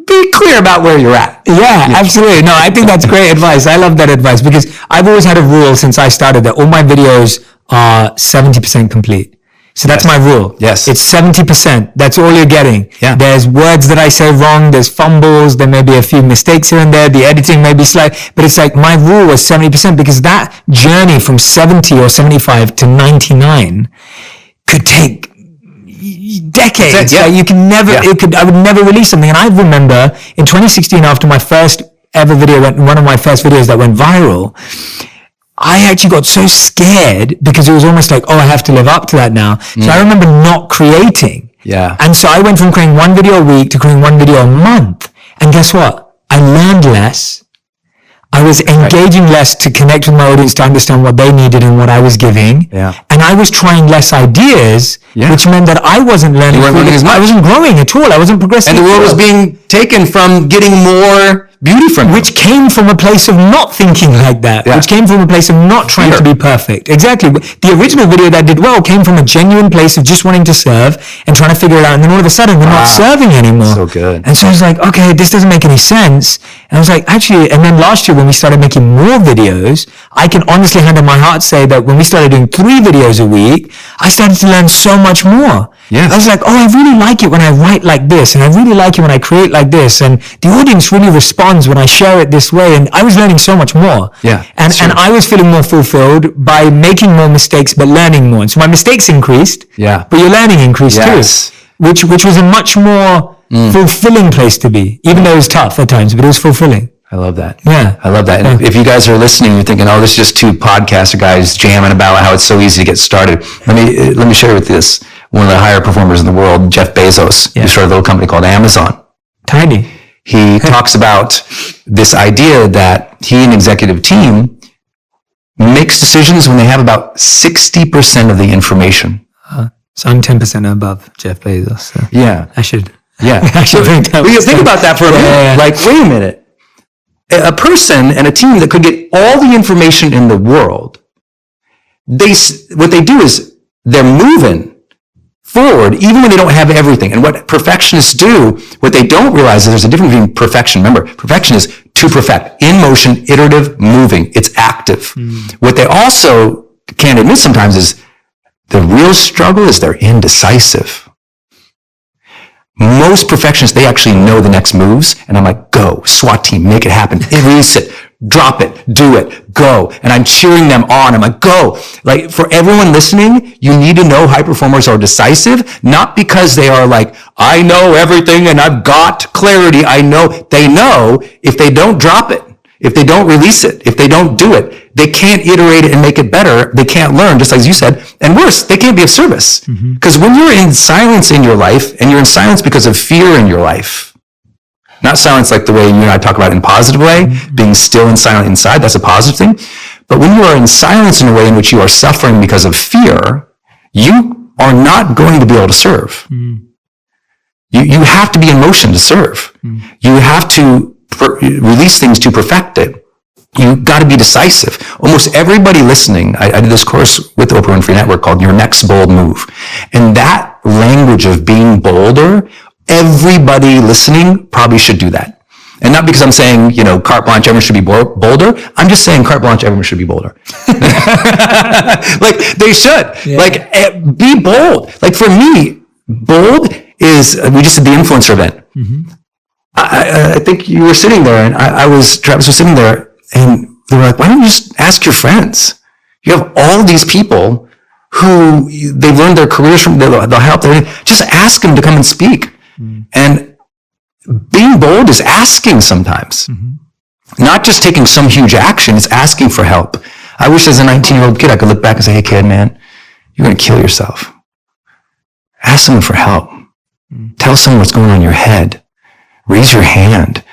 be clear about where you're at. Yeah, absolutely. No, I think that's great advice. I love that advice because I've always had a rule since I started that all my videos are 70% complete. So that's my rule. Yes. It's 70%. That's all you're getting. Yeah. There's words that I say wrong. There's fumbles. There may be a few mistakes here and there. The editing may be slight. But it's my rule was 70% because that journey from 70 or 75 to 99 could take decades. Yeah. You can never, I would never release something. And I remember in 2016, after my first ever video, one of my first videos that went viral, I actually got so scared because it was almost I have to live up to that now. So I remember not creating. Yeah. And so I went from creating one video a week to creating one video a month. And guess what? I learned less. I was engaging less to connect with my audience to understand what they needed and what I was giving. Yeah. And I was trying less ideas, which meant that I wasn't learning. You weren't learning as much. I wasn't growing at all. I wasn't progressing. And the world was being taken from getting more beauty from it. Which came from a place of not thinking like that. Yeah. Which came from a place of not trying to be perfect. Exactly. The original video that did well came from a genuine place of just wanting to serve and trying to figure it out. And then all of a sudden, we're not serving anymore. So good. And so I was okay, this doesn't make any sense. And I was actually, and then last year when we started making more videos, I can honestly hand on my heart say that when we started doing 3 videos a week, I started to learn so much more. Yes. I was I really like it when I write like this, and I really like it when I create like this, and the audience really responds when I share it this way, and I was learning so much more. Yeah. And I was feeling more fulfilled by making more mistakes, but learning more. And so my mistakes increased, but your learning increased too, which was a much more fulfilling place to be, even though it was tough at times, but it was fulfilling. I love that. Yeah. I love that. And if you guys are listening, you're thinking, this is just 2 podcaster guys jamming about how it's so easy to get started. Let me share with you this. One of the higher performers in the world, Jeff Bezos, who started a little company called Amazon. Tiny. He talks about this idea that he and executive team makes decisions when they have about 60% of the information. So I'm 10% above Jeff Bezos. So yeah. I should. Yeah. I should think about that for a minute. Wait a minute. A person and a team that could get all the information in the world, what they do is they're moving forward even when they don't have everything. And what perfectionists do, what they don't realize is there's a difference between perfection. Remember, perfection is to perfect, in motion, iterative, moving. It's active. What they also can't admit sometimes is the real struggle is they're indecisive. Most perfectionists, they actually know the next moves, and I'm go, SWAT team, make it happen, release it, drop it, do it, go. And I'm cheering them on. I'm go. For everyone listening, you need to know high performers are decisive, not because they are I know everything and I've got clarity. They know if they don't drop it, if they don't release it, if they don't do it, they can't iterate it and make it better. They can't learn, just like you said. And worse, they can't be of service. Because when you're in silence in your life, and you're in silence because of fear in your life, not silence like the way you and I talk about in a positive way, being still and silent inside, that's a positive thing. But when you are in silence in a way in which you are suffering because of fear, you are not going to be able to serve. You have to be in motion to serve. You have to release things to perfect it. You've got to be decisive. Almost everybody listening, I did this course with the Oprah Winfrey Network called Your Next Bold Move. And that language of being bolder, everybody listening probably should do that. And not because I'm saying, carte blanche, everyone should be bolder. I'm just saying carte blanche, everyone should be bolder. Like they should. Yeah. Like be bold. Like for me, bold is, we just did the influencer event. Mm-hmm. I think you were sitting there and Travis was sitting there and they were like, why don't you just ask your friends? You have all these people who they've learned their careers from, they'll help them. Just ask them to come and speak. Mm-hmm. And being bold is asking sometimes. Mm-hmm. Not just taking some huge action, it's asking for help. I wish as a 19-year-old kid, I could look back and say, hey kid, man, you're going to kill yourself. Ask someone for help. Mm-hmm. Tell someone what's going on in your head. Raise your hand.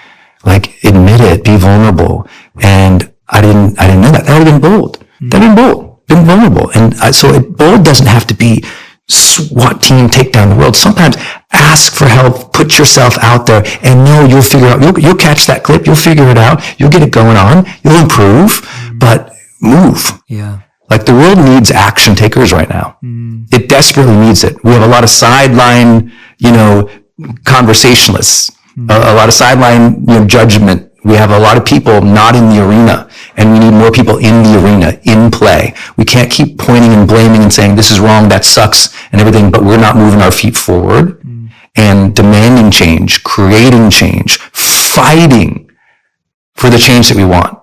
Like, admit it, be vulnerable. And I didn't know that. That would have been bold. Mm-hmm. That would have been bold, been vulnerable. And bold doesn't have to be SWAT team, take down the world. Sometimes ask for help, put yourself out there, and know you'll figure out, you'll catch that clip, you'll figure it out, you'll get it going on, you'll improve, but move. Yeah. Like the world needs action takers right now. Mm. It desperately needs it. We have a lot of sideline, conversationalists, a lot of sideline, judgment. We have a lot of people not in the arena, and we need more people in the arena, in play. We can't keep pointing and blaming and saying, this is wrong, that sucks, and everything, but we're not moving our feet forward and demanding change, creating change, fighting for the change that we want.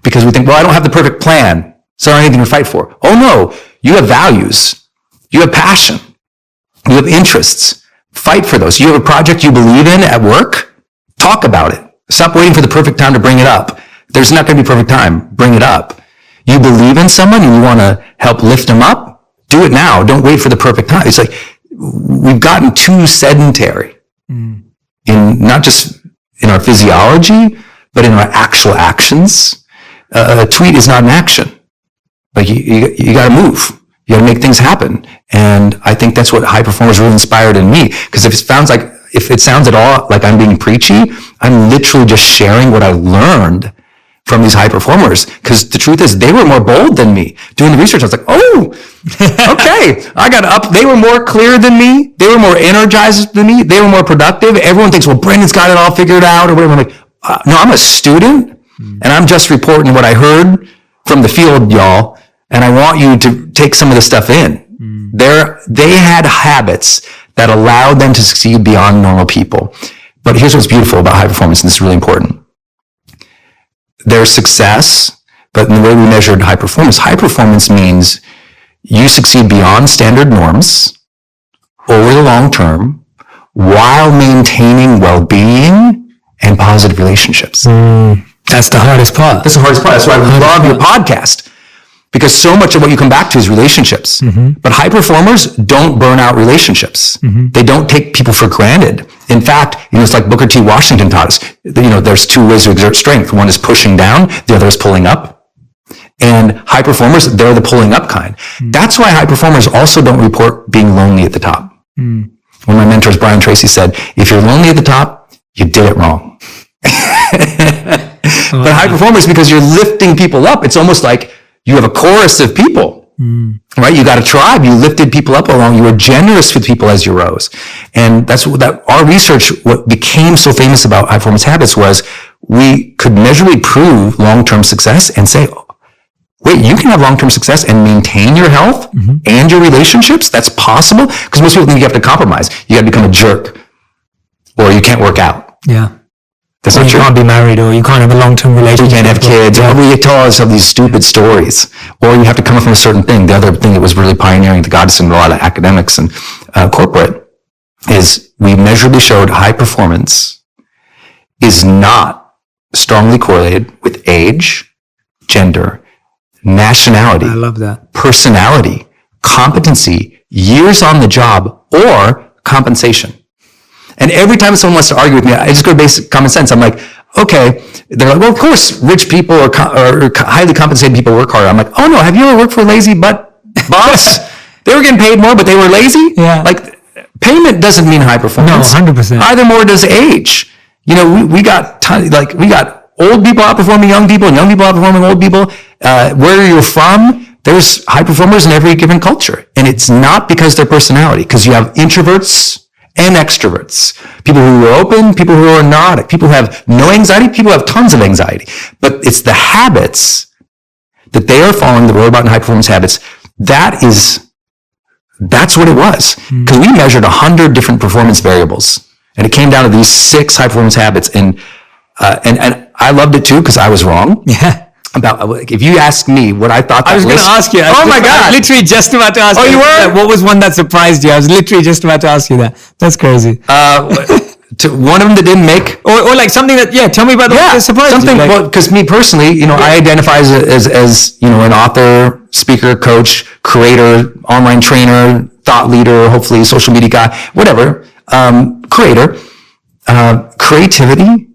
Because we think, well, I don't have the perfect plan, so I don't have anything to fight for. Oh no, you have values. You have passion. You have interests. Fight for those. You have a project you believe in at work? Talk about it. Stop waiting for the perfect time to bring it up. There's not going to be a perfect time. Bring it up. You believe in someone and you want to help lift them up? Do it now. Don't wait for the perfect time. It's like we've gotten too sedentary in not just in our physiology, but in our actual actions. A tweet is not an action. Like you got to move. You got to make things happen. And I think that's what high performers really inspired in me. Because if it sounds at all like I'm being preachy, I'm literally just sharing what I learned from these high performers. Because the truth is, they were more bold than me. Doing the research, I was like, oh, okay, I got up. They were more clear than me. They were more energized than me. They were more productive. Everyone thinks, well, Brendon's got it all figured out or whatever. I'm like, no, I'm a student and I'm just reporting what I heard from the field, y'all. And I want you to take some of this stuff in. They had habits that allowed them to succeed beyond normal people. But here's what's beautiful about high performance, and this is really important. There's success, but in the way we measured high performance means you succeed beyond standard norms over the long term while maintaining well-being and positive relationships. That's the hardest part. That's the hardest part. That's why I love your podcast. Because so much of what you come back to is relationships. Mm-hmm. But high performers don't burn out relationships. Mm-hmm. They don't take people for granted. In fact, it's like Booker T. Washington taught us. There's two ways to exert strength. One is pushing down. The other is pulling up. And high performers, they're the pulling up kind. Mm-hmm. That's why high performers also don't report being lonely at the top. Mm-hmm. One of my mentors, Brian Tracy, said, if you're lonely at the top, you did it wrong. But high performers, because you're lifting people up, it's almost like you have a chorus of people, right? You got a tribe. You lifted people up along. You were generous with people as you rose. And that's what our research, what became so famous about high performance habits was we could measurably prove long-term success and say, wait, you can have long-term success and maintain your health and your relationships? That's possible? Because most people think you have to compromise. You got to become a jerk or you can't work out. Yeah. That's not true. You can't be married or you can't have a long-term relationship. You can't have kids. Yeah. We tell us of these stupid stories. Or you have to come from a certain thing. The other thing that was really pioneering the goddess in a lot of academics and corporate is we measurably showed high performance is not strongly correlated with age, gender, nationality. I love that. Personality, competency, years on the job, or compensation. And every time someone wants to argue with me, I just go to basic common sense. I'm like, okay. They're like, well, of course, rich people or highly compensated people work harder. I'm like, oh no, have you ever worked for a lazy butt boss? They were getting paid more, but they were lazy? Yeah. Like, payment doesn't mean high performance. No, 100%. Either more does age. We got old people outperforming young people and young people outperforming old people. Where you're from, there's high performers in every given culture. And it's not because their personality, because you have introverts and extroverts. People who are open, people who are not, people who have no anxiety, people who have tons of anxiety. But it's the habits that they are following, the robot and high performance habits. That's what it was. Because we measured 100 different performance variables. And it came down to these 6 high performance habits. And I loved it too, because I was wrong. Yeah. About, if you ask me what I thought that I was going to ask you. Oh my God. I was literally just about to ask you. Oh, you were? What was one that surprised you? I was literally just about to ask you that. That's crazy. One of them that didn't make, or like something that, tell me about the one that surprised something, you. Like, well, because me personally, I identify as an author, speaker, coach, creator, online trainer, thought leader, hopefully social media guy, whatever, creator. Creativity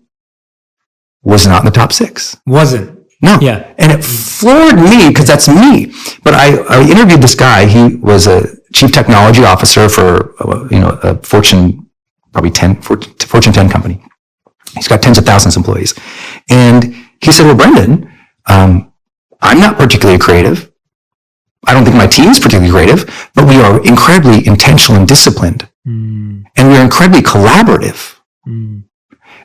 was not in the top 6. Wasn't. No. Yeah. And it floored me because that's me. But I interviewed this guy. He was a chief technology officer for, a Fortune 10 company. He's got tens of thousands of employees. And he said, well, Brendon, I'm not particularly creative. I don't think my team's particularly creative, but we are incredibly intentional and disciplined. And we're incredibly collaborative.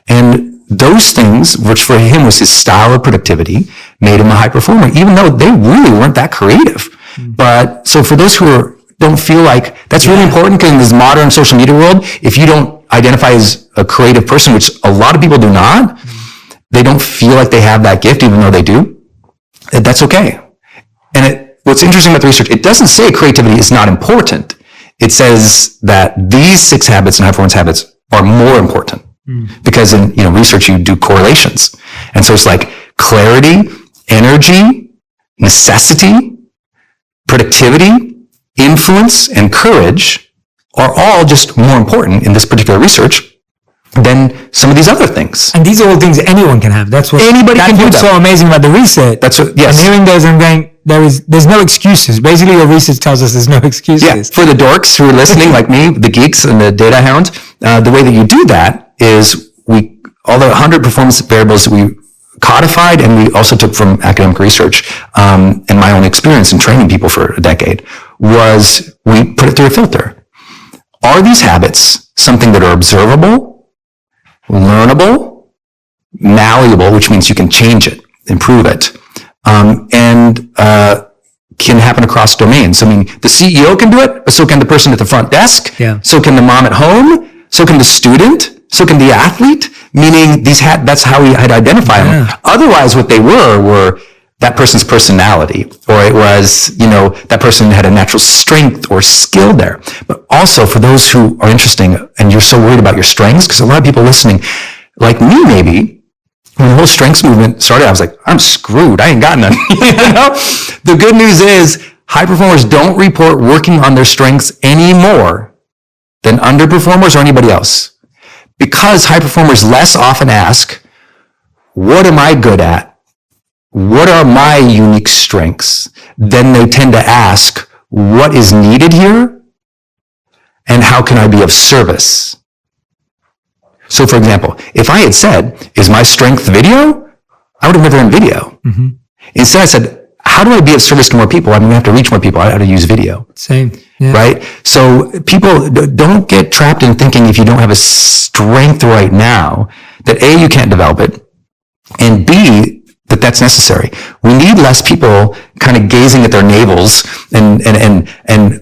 And those things, which for him was his style of productivity, made him a high performer, even though they really weren't that creative. But so for those who don't feel like that's really important, because in this modern social media world, if you don't identify as a creative person, which a lot of people do not, they don't feel like they have that gift, even though they do. That's okay. And what's interesting about the research, it doesn't say creativity is not important. It says that these 6 habits and high performance habits are more important. Because in research you do correlations, and so it's like clarity, energy, necessity, productivity, influence, and courage are all just more important in this particular research than some of these other things. And these are all things anyone can have. That's what anybody can do. That's what's so amazing about the research. That's what, yes. I'm hearing those and going, there's no excuses. Basically, your research tells us there's no excuses. Yeah. For the dorks who are listening, like me, the geeks and the data hound, the way that you do that is all the 100 performance variables that we codified, and we also took from academic research and my own experience in training people for a decade, was we put it through a filter. Are these habits something that are observable, learnable, malleable, which means you can change it, improve it, and can happen across domains? I mean, the CEO can do it, but so can the person at the front desk, so can the mom at home, so can the student, so can the athlete, meaning that's how we had identified them. Otherwise, what they were that person's personality, or it was, that person had a natural strength or skill there. But also for those who are interesting and you're so worried about your strengths, because a lot of people listening, like me maybe, when the whole strengths movement started, I was like, I'm screwed. I ain't got none. The good news is high performers don't report working on their strengths any more than underperformers or anybody else. Because high performers less often ask, what am I good at? What are my unique strengths? Then they tend to ask, what is needed here? And how can I be of service? So for example, if I had said, is my strength video? I would have never done video. Instead I said, how do I be of service to more people? I mean, I have to reach more people. I have to use video. Same. Yeah. Right? So people don't get trapped in thinking if you don't have a strength right now, that A, you can't develop it, and B, that's necessary. We need less people kind of gazing at their navels and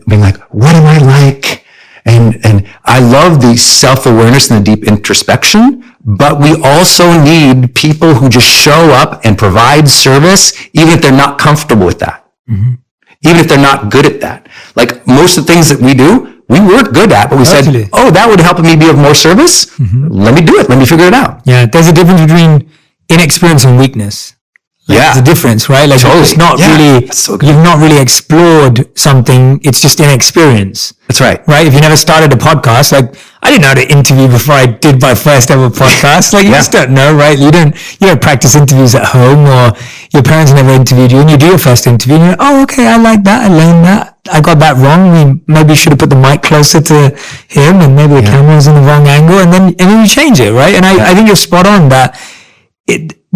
being like, what am I like? And I love the self-awareness and the deep introspection, but we also need people who just show up and provide service, even if they're not comfortable with that. Even if they're not good at that. Like most of the things that we do, we weren't good at, but we said, that would help me be of more service. Let me do it. Let me figure it out. Yeah. There's a difference between inexperience and weakness. There's a difference, right? Like it's not really, you've not really explored something. It's just inexperience. That's right. Right? If you never started a podcast, like I didn't know how to interview before I did my first ever podcast. Like you just don't know, right? You don't practice interviews at home, or your parents never interviewed you, and you do your first interview and you're like, oh, okay, I like that. I learned that. I got that wrong. We maybe should have put the mic closer to him, and maybe the camera was in the wrong angle, and then you change it, right? And I think you're spot on that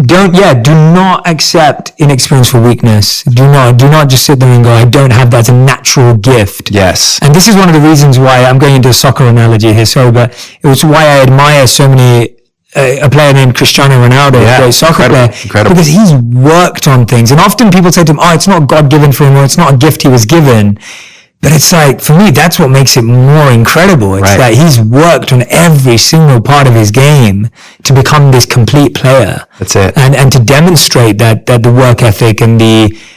do not accept inexperience for weakness. Do not just sit there and go, I don't have that as a natural gift. Yes. And this is one of the reasons why I'm going into a soccer analogy here, but it was why I admire so many a player named Cristiano Ronaldo, a great soccer player, because he's worked on things. And often people say to him, it's not God-given for him, or it's not a gift he was given. But it's like, for me, that's what makes it more incredible. It's that he's worked on every single part of his game to become this complete player. That's it. And to demonstrate that the work ethic and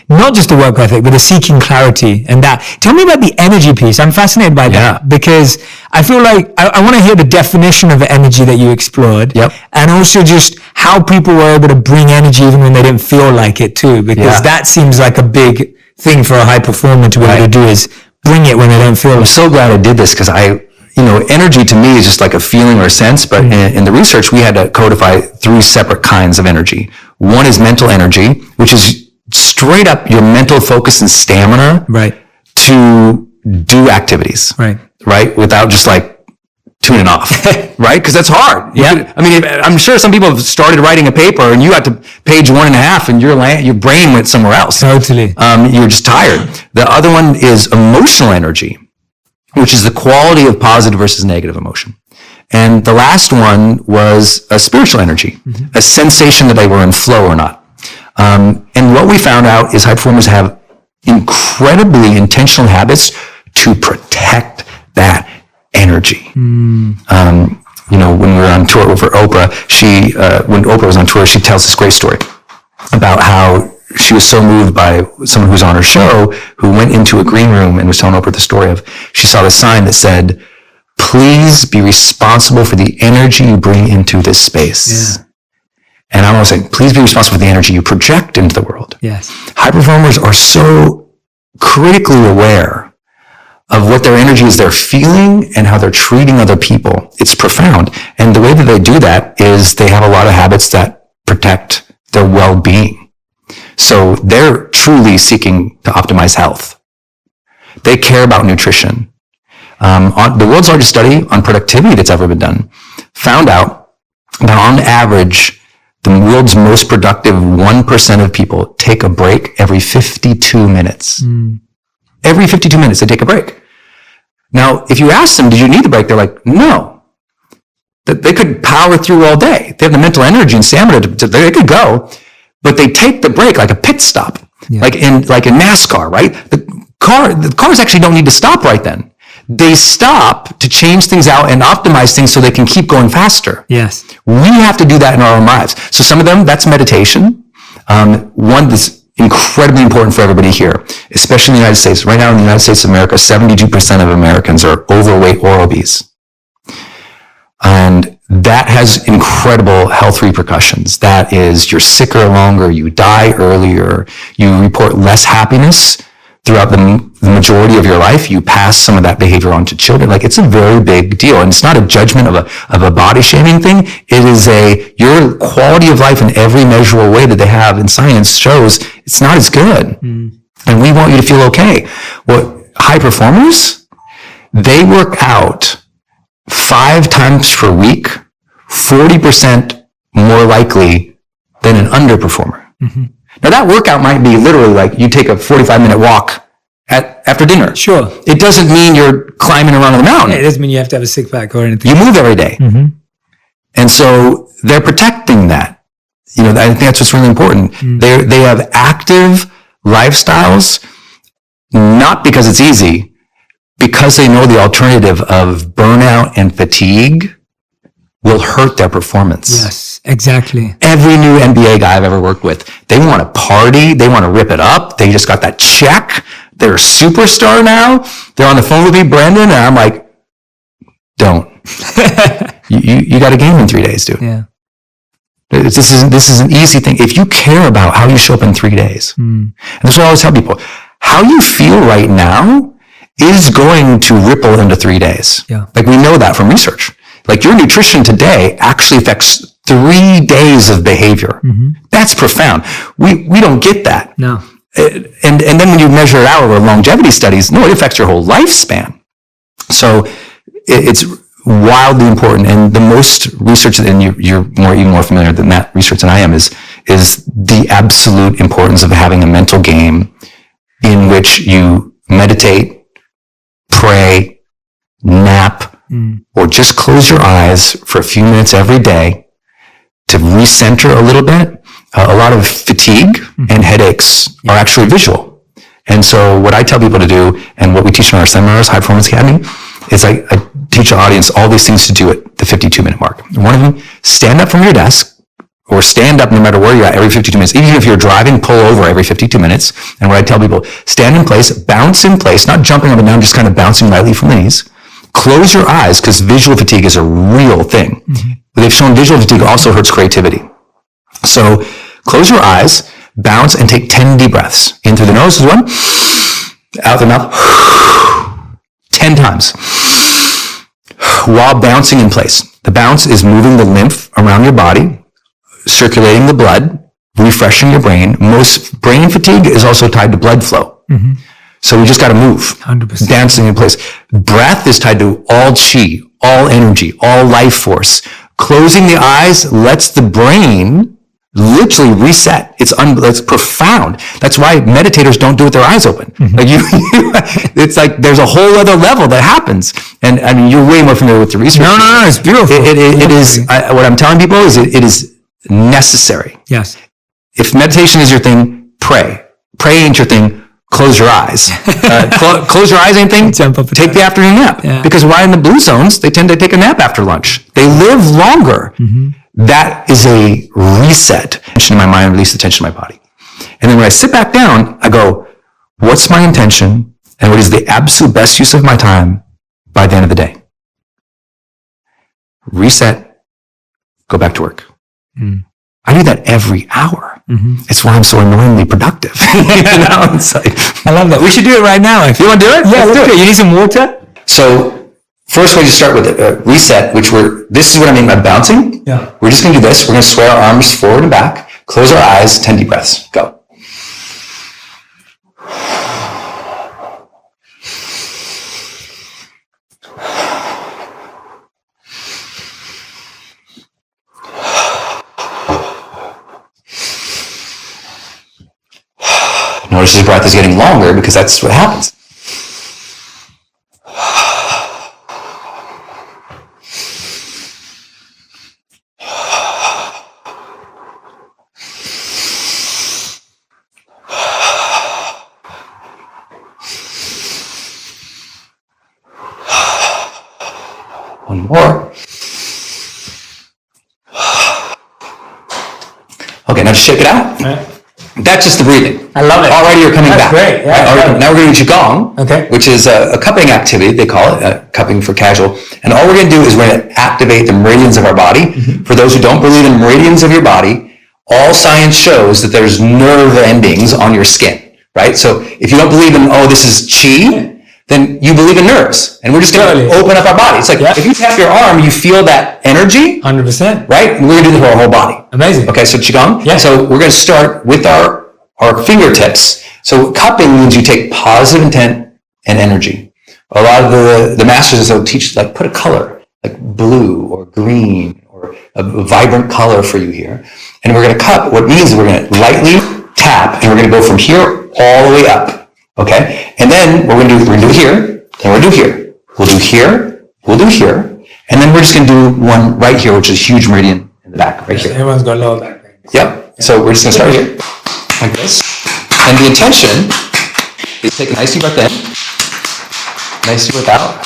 not just the work ethic, but the seeking clarity and that. Tell me about the energy piece. I'm fascinated by that because I feel like I want to hear the definition of energy that you explored. Yep. And also just how people were able to bring energy even when they didn't feel like it too, because that seems like a big thing for a high performer to be able to do, is bring it when they don't feel it. I'm so glad I did this because energy to me is just like a feeling or a sense, but in the research, we had to codify 3 separate kinds of energy. One is mental energy, which is straight up your mental focus and stamina to do activities, right? Without just like tuning off, right? Because that's hard. I'm sure some people have started writing a paper and you got to page 1.5 and your brain went somewhere else. Totally. You're just tired. The other one is emotional energy, which is the quality of positive versus negative emotion. And the last one was a spiritual energy, a sensation that they were in flow or not. And what we found out is high performers have incredibly intentional habits to protect that energy. When we were on tour for Oprah, when Oprah was on tour, she tells this great story about how she was so moved by someone who was on her show who went into a green room and was telling Oprah the story of, she saw the sign that said, please be responsible for the energy you bring into this space. Yeah. And I'm always saying, please be responsible for the energy you project into the world. Yes. High performers are so critically aware of what their energy is they're feeling and how they're treating other people. It's profound. And the way that they do that is they have a lot of habits that protect their well-being. So they're truly seeking to optimize health. They care about nutrition. The world's largest study on productivity that's ever been done found out that on average, the world's most productive 1% of people take a break every 52 minutes. Every 52 minutes, they take a break. Now, if you ask them, did you need the break? They're like, no. They could power through all day. They have the mental energy and stamina they could go, but they take the break like a pit stop, like in NASCAR, right? The cars actually don't need to stop right then. They stop to change things out and optimize things so they can keep going faster. Yes. We have to do that in our own lives. So some of them, that's meditation. One that's incredibly important for everybody here, especially in the United States. Right now in the United States of America, 72% of Americans are overweight or obese. And that has incredible health repercussions. That is, you're sicker longer, you die earlier, you report less happiness throughout the majority of your life. You pass some of that behavior on to children. Like, it's a very big deal. And it's not a judgment of a body shaming thing. It is your quality of life in every measurable way that they have in science shows it's not as good. And we want you to feel okay. Well, high performers, they work out 5 times per week, 40% more likely than an underperformer. Now, that workout might be literally like you take a 45-minute walk after dinner. Sure. It doesn't mean you're climbing around the mountain. Yeah, it doesn't mean you have to have a six pack or anything. You move every day. And so they're protecting that. I think that's what's really important. They have active lifestyles, not because it's easy, because they know the alternative of burnout and fatigue will hurt their performance. Yes, exactly. Every new NBA guy I've ever worked with, they want to party, they want to rip it up, they just got that check, they're a superstar now, they're on the phone with me, Brendon, and I'm like, don't. you got a game in 3 days, dude. Yeah. This is an easy thing. If you care about how you show up in 3 days, and that's what I always tell people, how you feel right now is going to ripple into 3 days. Yeah. Like, we know that from research. Like, your nutrition today actually affects 3 days of behavior. That's profound. We don't get that. No. And then when you measure it out over longevity studies, no, it affects your whole lifespan. So it's wildly important. And the most research, and you're even more familiar than that research than I am, is the absolute importance of having a mental game in which you meditate, pray, nap, or just close your eyes for a few minutes every day to recenter a little bit. A lot of fatigue and headaches are actually visual. And so what I tell people to do, and what we teach in our seminars, High Performance Academy, is I teach our audience all these things to do at the 52-minute mark. One of them, stand up from your desk, or stand up no matter where you're at every 52 minutes. Even if you're driving, pull over every 52 minutes. And what I tell people, stand in place, bounce in place, not jumping up and down, just kind of bouncing lightly from the knees. Close your eyes, because visual fatigue is a real thing. They've shown visual fatigue also hurts creativity. So close your eyes, bounce, and take 10 deep breaths. In through the nose is one, out the mouth, 10 times, while bouncing in place. The bounce is moving the lymph around your body, circulating the blood, refreshing your brain. Most brain fatigue is also tied to blood flow. So we just got to move. 100%. Dancing in place. Breath is tied to all chi, all energy, all life force. Closing the eyes lets the brain literally reset. It's profound. That's why meditators don't do it with their eyes open. Like it's like there's a whole other level that happens. And I mean, you're way more familiar with the research. No, it's beautiful. It is, what I'm telling people is it is necessary. Yes. If meditation is your thing, pray. Pray ain't your thing. Close your eyes. Close your eyes ain't thing. Take the afternoon nap. Yeah. Because why in the blue zones, they tend to take a nap after lunch. They live longer. That is a reset. Tension in my mind, release the tension in my body. And then when I sit back down, I go, what's my intention? And what is the absolute best use of my time by the end of the day? Reset. Go back to work. I do that every hour. It's why I'm so annoyingly productive. It's like, I love that. We should do it right now. If you want to do it? Yeah, let's do it. You need some water? So first, we just start with a reset, this is what I mean by bouncing. Yeah. We're just going to do this. We're going to sway our arms forward and back, close our eyes, 10 deep breaths. Go. Notice his breath is getting longer because that's what happens. One more. Okay, now just shake it out. Right. That's just the breathing. I love it. Already you're coming back. Great. Yeah, right? Now we're going to do Qigong, which is a cupping activity, they call it, cupping for casual. And all we're going to do is we're going to activate the meridians of our body. For those who don't believe in the meridians of your body, all science shows that there's nerve endings on your skin, right? So if you don't believe in, this is chi, then you believe in nerves. And we're just going to open up our body. It's like, if you tap your arm, you feel that energy. 100%. Right? And we're going to do this for our whole body. Amazing. Okay, so Qigong. Yeah. So we're going to start with our fingertips. So cupping means you take positive intent and energy. A lot of the masters will teach, like, put a color, like blue or green or a vibrant color for you here. And we're going to cup. What it means is we're going to lightly tap, and we're going to go from here all the way up. Okay? And then what we're going to do, we're going to do here, then we're going to do here. We'll do here, we'll do here, and then we're just going to do one right here, which is a huge meridian in the back, right here. Everyone's got lower back pain. Yep. So we're just going to start here, like this. And the intention is take a nice deep breath in, nice deep breath out.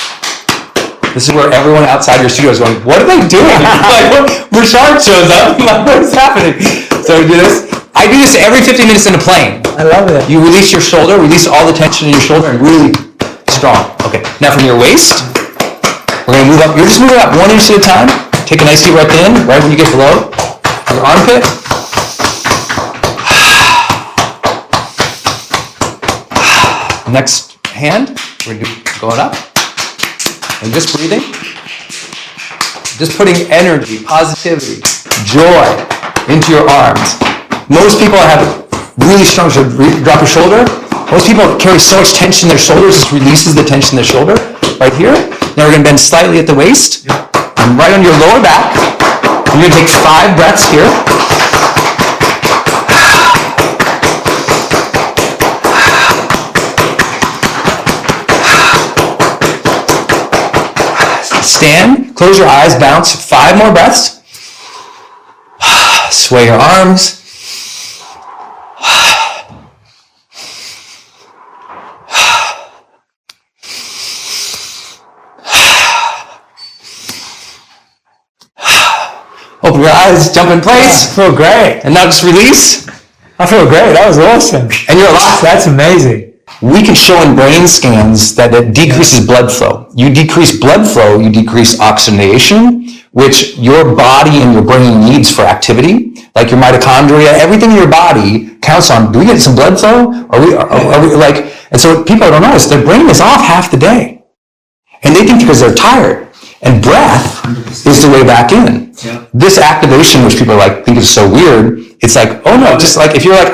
This is where everyone outside your studio is going, what are they doing? Like, Burchard shows up, like, what's happening? So we do this. I do this every 50 minutes in a plane. I love it. You release your shoulder, release all the tension in your shoulder, and really strong. Okay, now from your waist, we're going to move up. You're just moving up 1 inch at a time. Take a nice deep breath in, right when you get below your armpit. Next hand, we're going up. And just breathing. Just putting energy, positivity, joy into your arms. Most people have really strong, so drop your shoulder. Most people carry so much tension in their shoulders, this releases the tension in their shoulder. Right here, Now we're going to bend slightly at the waist, and right on your lower back. You're going to take 5 breaths here. Stand, close your eyes, bounce, 5 more breaths. Sway your arms. Open your eyes, jump in place. I feel great. And now just release. I feel great. That was awesome. And you're alive. That's amazing. We can show in brain scans that it decreases blood flow. You decrease blood flow, you decrease oxygenation, which your body and your brain needs for activity. Like your mitochondria, everything in your body counts on, do we get some blood flow? Are we like, and so what people don't know is their brain is off half the day. And they think because they're tired. And breath 100%. Is the way back in. Yeah. This activation, which people think is so weird, it's like, oh no, just like if you're like,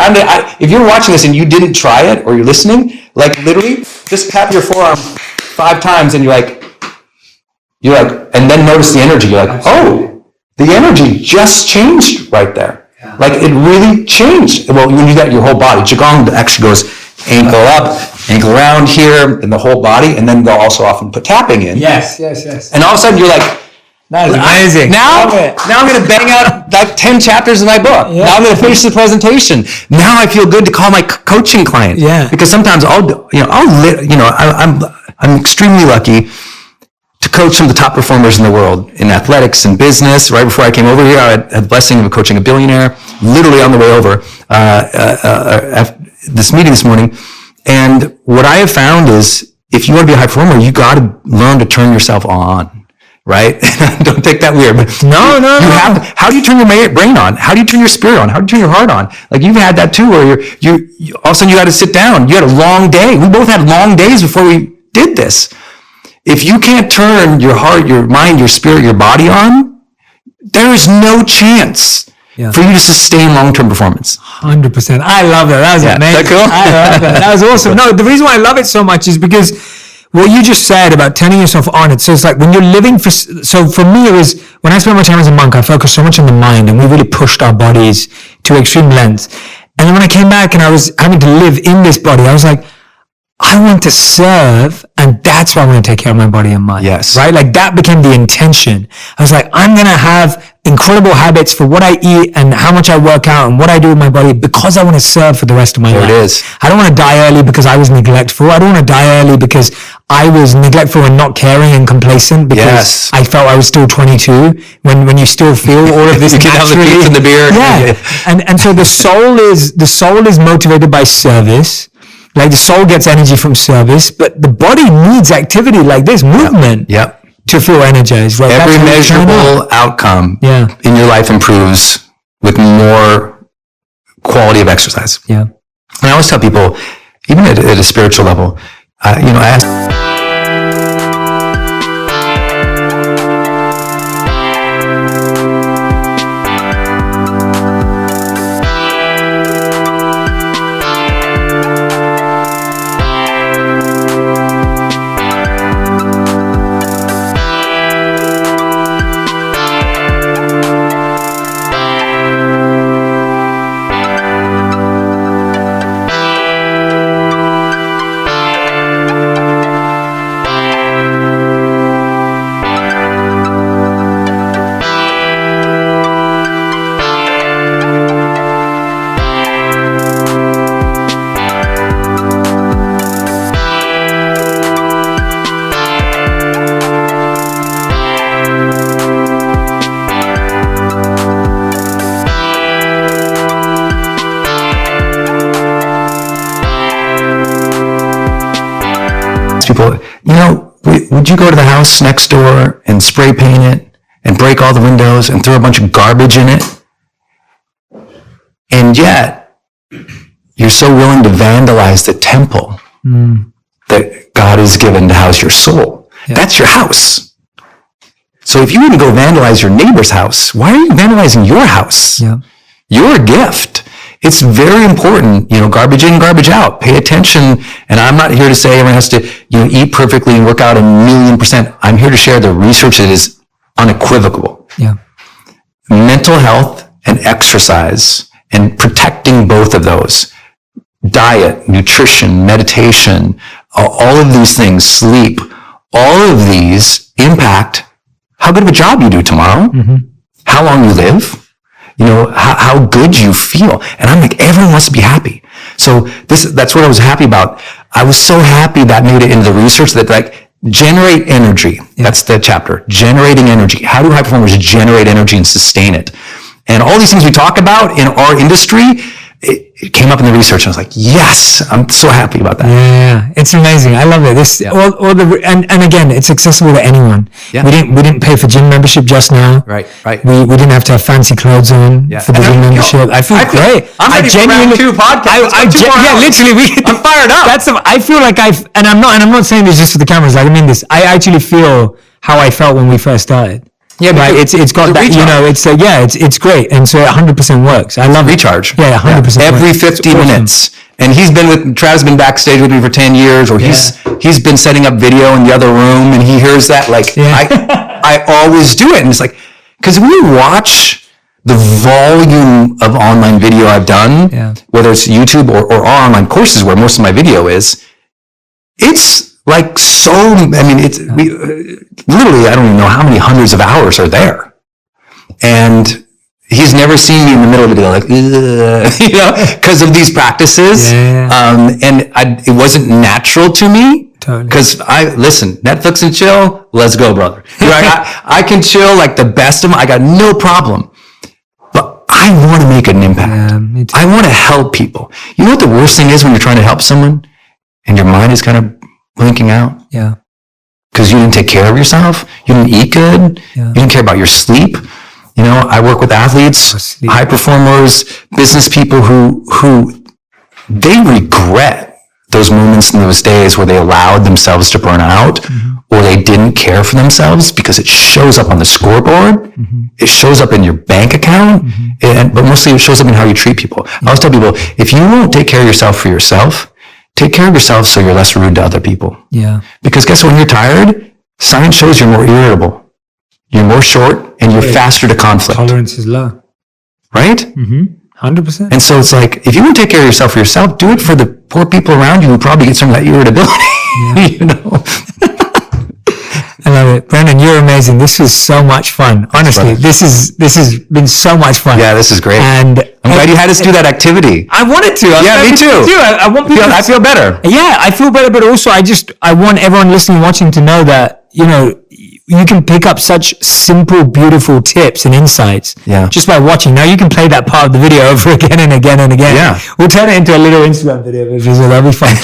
if you're watching this and you didn't try it or you're listening, like literally just tap your forearm 5 times and you're like, and then notice the energy. You're like, oh, the energy just changed right there. Yeah. Like it really changed. Well, when you do that, your whole body. Qigong actually goes ankle up, ankle around here, and the whole body, and then they'll also often put tapping in. Yes. And all of a sudden you're like, that is amazing. Now I'm going to bang out like 10 chapters of my book. Yeah. Now I'm going to finish the presentation. Now I feel good to call my coaching client. Yeah. Because sometimes I'm extremely lucky to coach some of the top performers in the world in athletics and business. Right before I came over here, I had the blessing of coaching a billionaire, literally on the way over this meeting this morning. And what I have found is if you want to be a high performer, you got to learn to turn yourself on. Right? Don't take that weird, but no. How do you turn your brain on? How do you turn your spirit on? How do you turn your heart on? Like you've had that too, where you all of a sudden you got to sit down. You had a long day. We both had long days before we did this. If you can't turn your heart, your mind, your spirit, your body on, there is no chance for you to sustain long-term performance. 100%. I love that. That was amazing. Is that cool? I love that. That was awesome. No, the reason why I love it so much is because what you just said about turning yourself on, so it's like when you're living so for me it was, when I spent my time as a monk, I focused so much on the mind and we really pushed our bodies to extreme lengths. And then when I came back and I was having to live in this body, I was like, I want to serve, and that's why I want to take care of my body and mind. Yes. Right? Like that became the intention. I was like, I'm going to have incredible habits for what I eat and how much I work out and what I do with my body because I want to serve for the rest of my life. There it is. I don't want to die early because I was neglectful. I don't want to die early because I was neglectful and not caring and complacent because I felt I was still 22 when you still feel all of this you can have the pizza and the beer. Yeah. And so the soul is motivated by service. Like the soul gets energy from service, but the body needs activity like this, movement. Yep. To feel energized. Right? Every measurable outcome in your life improves with more quality of exercise. Yeah. And I always tell people, even at a spiritual level, I ask. People, would you go to the house next door and spray paint it and break all the windows and throw a bunch of garbage in it? And yet, you're so willing to vandalize the temple that God has given to house your soul. Yeah. That's your house. So if you wouldn't go vandalize your neighbor's house, why are you vandalizing your house? Yeah. You're a gift. it's very important, garbage in, garbage out. Pay attention. And I'm not here to say everyone has to, eat perfectly and work out 1,000,000%. I'm here to share the research that is unequivocal. Yeah. Mental health and exercise and protecting both of those. Diet, nutrition, meditation, all of these things, sleep, all of these impact how good of a job you do tomorrow, how long you live, how good you feel. And I'm like, everyone wants to be happy. So that's what I was happy about. I was so happy that made it into the research that generate energy. Yeah. That's the chapter. Generating energy. How do high performers generate energy and sustain it? And all these things we talk about in our industry, it came up in the research. And I was like, yes, I'm so happy about that. Yeah, it's amazing. I love it. And again, it's accessible to anyone. Yeah. We didn't pay for gym membership just now. Right. We didn't have to have fancy clothes on for the gym membership. I feel great. I'm ready for round 2 podcast. Literally, I'm fired up. I feel like and I'm not saying this just for the cameras. I mean this. I actually feel how I felt when we first started. Yeah, right. It's got that, recharge. It's great. And so it 100% works. I love recharge. Yeah, 100%. Every 50 minutes. And Trav's been backstage with me for 10 years, or he's been setting up video in the other room, and he hears that. I always do it. And it's like, because when you watch the volume of online video I've done, whether it's YouTube or our online courses where most of my video is, it's like literally, I don't even know how many hundreds of hours are there. And he's never seen me in the middle of the video, because of these practices. It wasn't natural to me. Because Netflix and chill, let's go, brother. I can chill like the best of them. I got no problem. But I want to make an impact. I want to help people. You know what the worst thing is when you're trying to help someone and your mind is kind of blinking out? Yeah. Because you didn't take care of yourself. You didn't eat good. Yeah. You didn't care about your sleep. I work with athletes, high performers, business people who they regret those moments in those days where they allowed themselves to burn out, or they didn't care for themselves, because it shows up on the scoreboard. It shows up in your bank account, but mostly it shows up in how you treat people. I always tell people, if you won't take care of yourself for yourself, take care of yourself so you're less rude to other people. Yeah. Because guess what? When you're tired, science shows you're more irritable. You're more short, and you're faster to conflict. Tolerance is low. Right? 100%. And so it's like, if you want to take care of yourself for yourself, do it for the poor people around you who probably get some of that irritability. I love it. Brendon, you're amazing. This was so much fun. Honestly, this has been so much fun. Yeah, this is great. And I'm glad you had us do that activity. I wanted to. Me too. I want people I feel better. Yeah, I feel better, but also I want everyone listening, watching to know that, you can pick up such simple, beautiful tips and insights just by watching. Now you can play that part of the video over again and again and again. Yeah. We'll turn it into a little Instagram video, that'll be fun.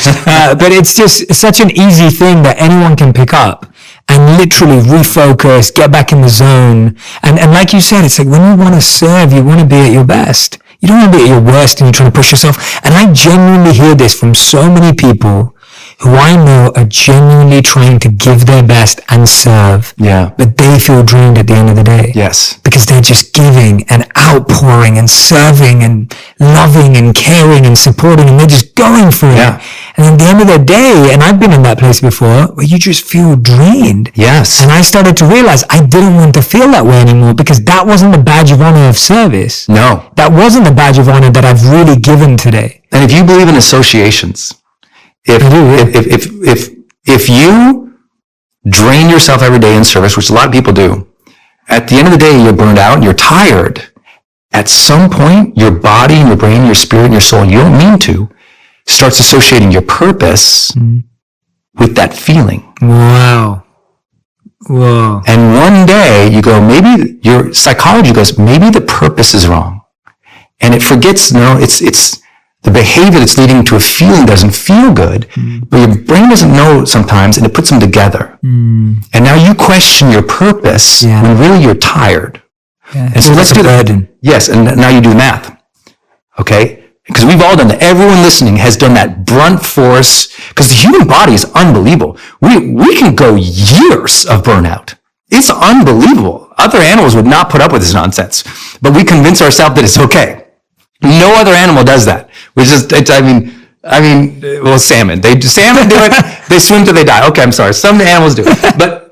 But it's just such an easy thing that anyone can pick up and literally refocus, get back in the zone. And like you said, it's like when you want to serve, you want to be at your best. You don't want to be at your worst and you're trying to push yourself. And I genuinely hear this from so many people who I know are genuinely trying to give their best and serve. Yeah. But they feel drained at the end of the day. Yes. Because they're just giving and outpouring and serving and loving and caring and supporting, and they're just going for it. And at the end of the day, and I've been in that place before, where you just feel drained. Yes. And I started to realize I didn't want to feel that way anymore, because that wasn't the badge of honor of service. No. That wasn't the badge of honor that I've really given today. And if you believe in associations, if you drain yourself every day in service, which a lot of people do, at the end of the day, you're burned out and you're tired. At some point, your body and your brain, your spirit and your soul, you don't mean to, starts associating your purpose with that feeling. Wow. Whoa. And one day you go, maybe your psychology goes, maybe the purpose is wrong. And it forgets, no, it's the behavior that's leading to a feeling doesn't feel good, but your brain doesn't know sometimes, and it puts them together. And now you question your purpose when really you're tired. Yeah. And so let's do that. Yes, and now you do math. Okay? Because we've all done that. Everyone listening has done that brunt force, because the human body is unbelievable. We can go years of burnout. It's unbelievable. Other animals would not put up with this nonsense, but we convince ourselves that it's okay. No other animal does that. Well, salmon. Salmon do it. They swim till they die. Okay, I'm sorry. Some animals do. But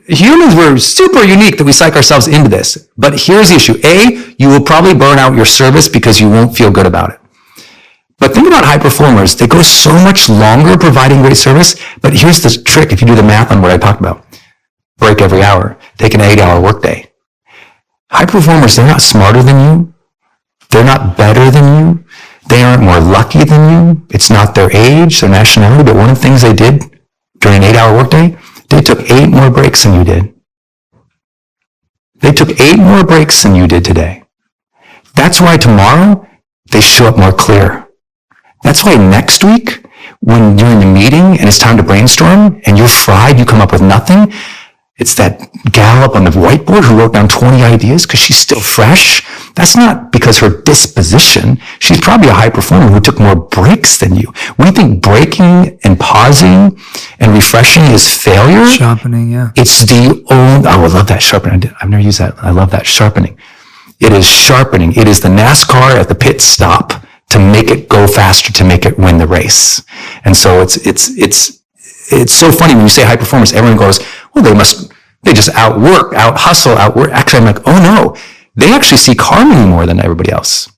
humans, we're super unique that we psych ourselves into this. But here's the issue. A, you will probably burn out your service because you won't feel good about it. But think about high performers. They go so much longer providing great service. But here's the trick. If you do the math on what I talked about, break every hour, take an 8-hour workday. High performers, they're not smarter than you. They're not better than you. They aren't more lucky than you. It's not their age, their nationality, but one of the things they did during an 8-hour workday, they took 8 more breaks than you did. They took 8 more breaks than you did today. That's why tomorrow they show up more clear. That's why next week, when you're in the meeting and it's time to brainstorm and you're fried, you come up with nothing, it's that gal up on the whiteboard who wrote down 20 ideas because she's still fresh. That's not because her disposition. She's probably a high performer who took more breaks than you. We think breaking and pausing and refreshing is failure. Sharpening, yeah. It's the only, I would love that sharpening. I've never used that. I love that sharpening. It is sharpening. It is the NASCAR at the pit stop to make it go faster, to make it win the race. And so it's so funny when you say high performance, everyone goes, well, they just out hustle. Actually, I'm like, oh no, they actually seek harmony more than everybody else.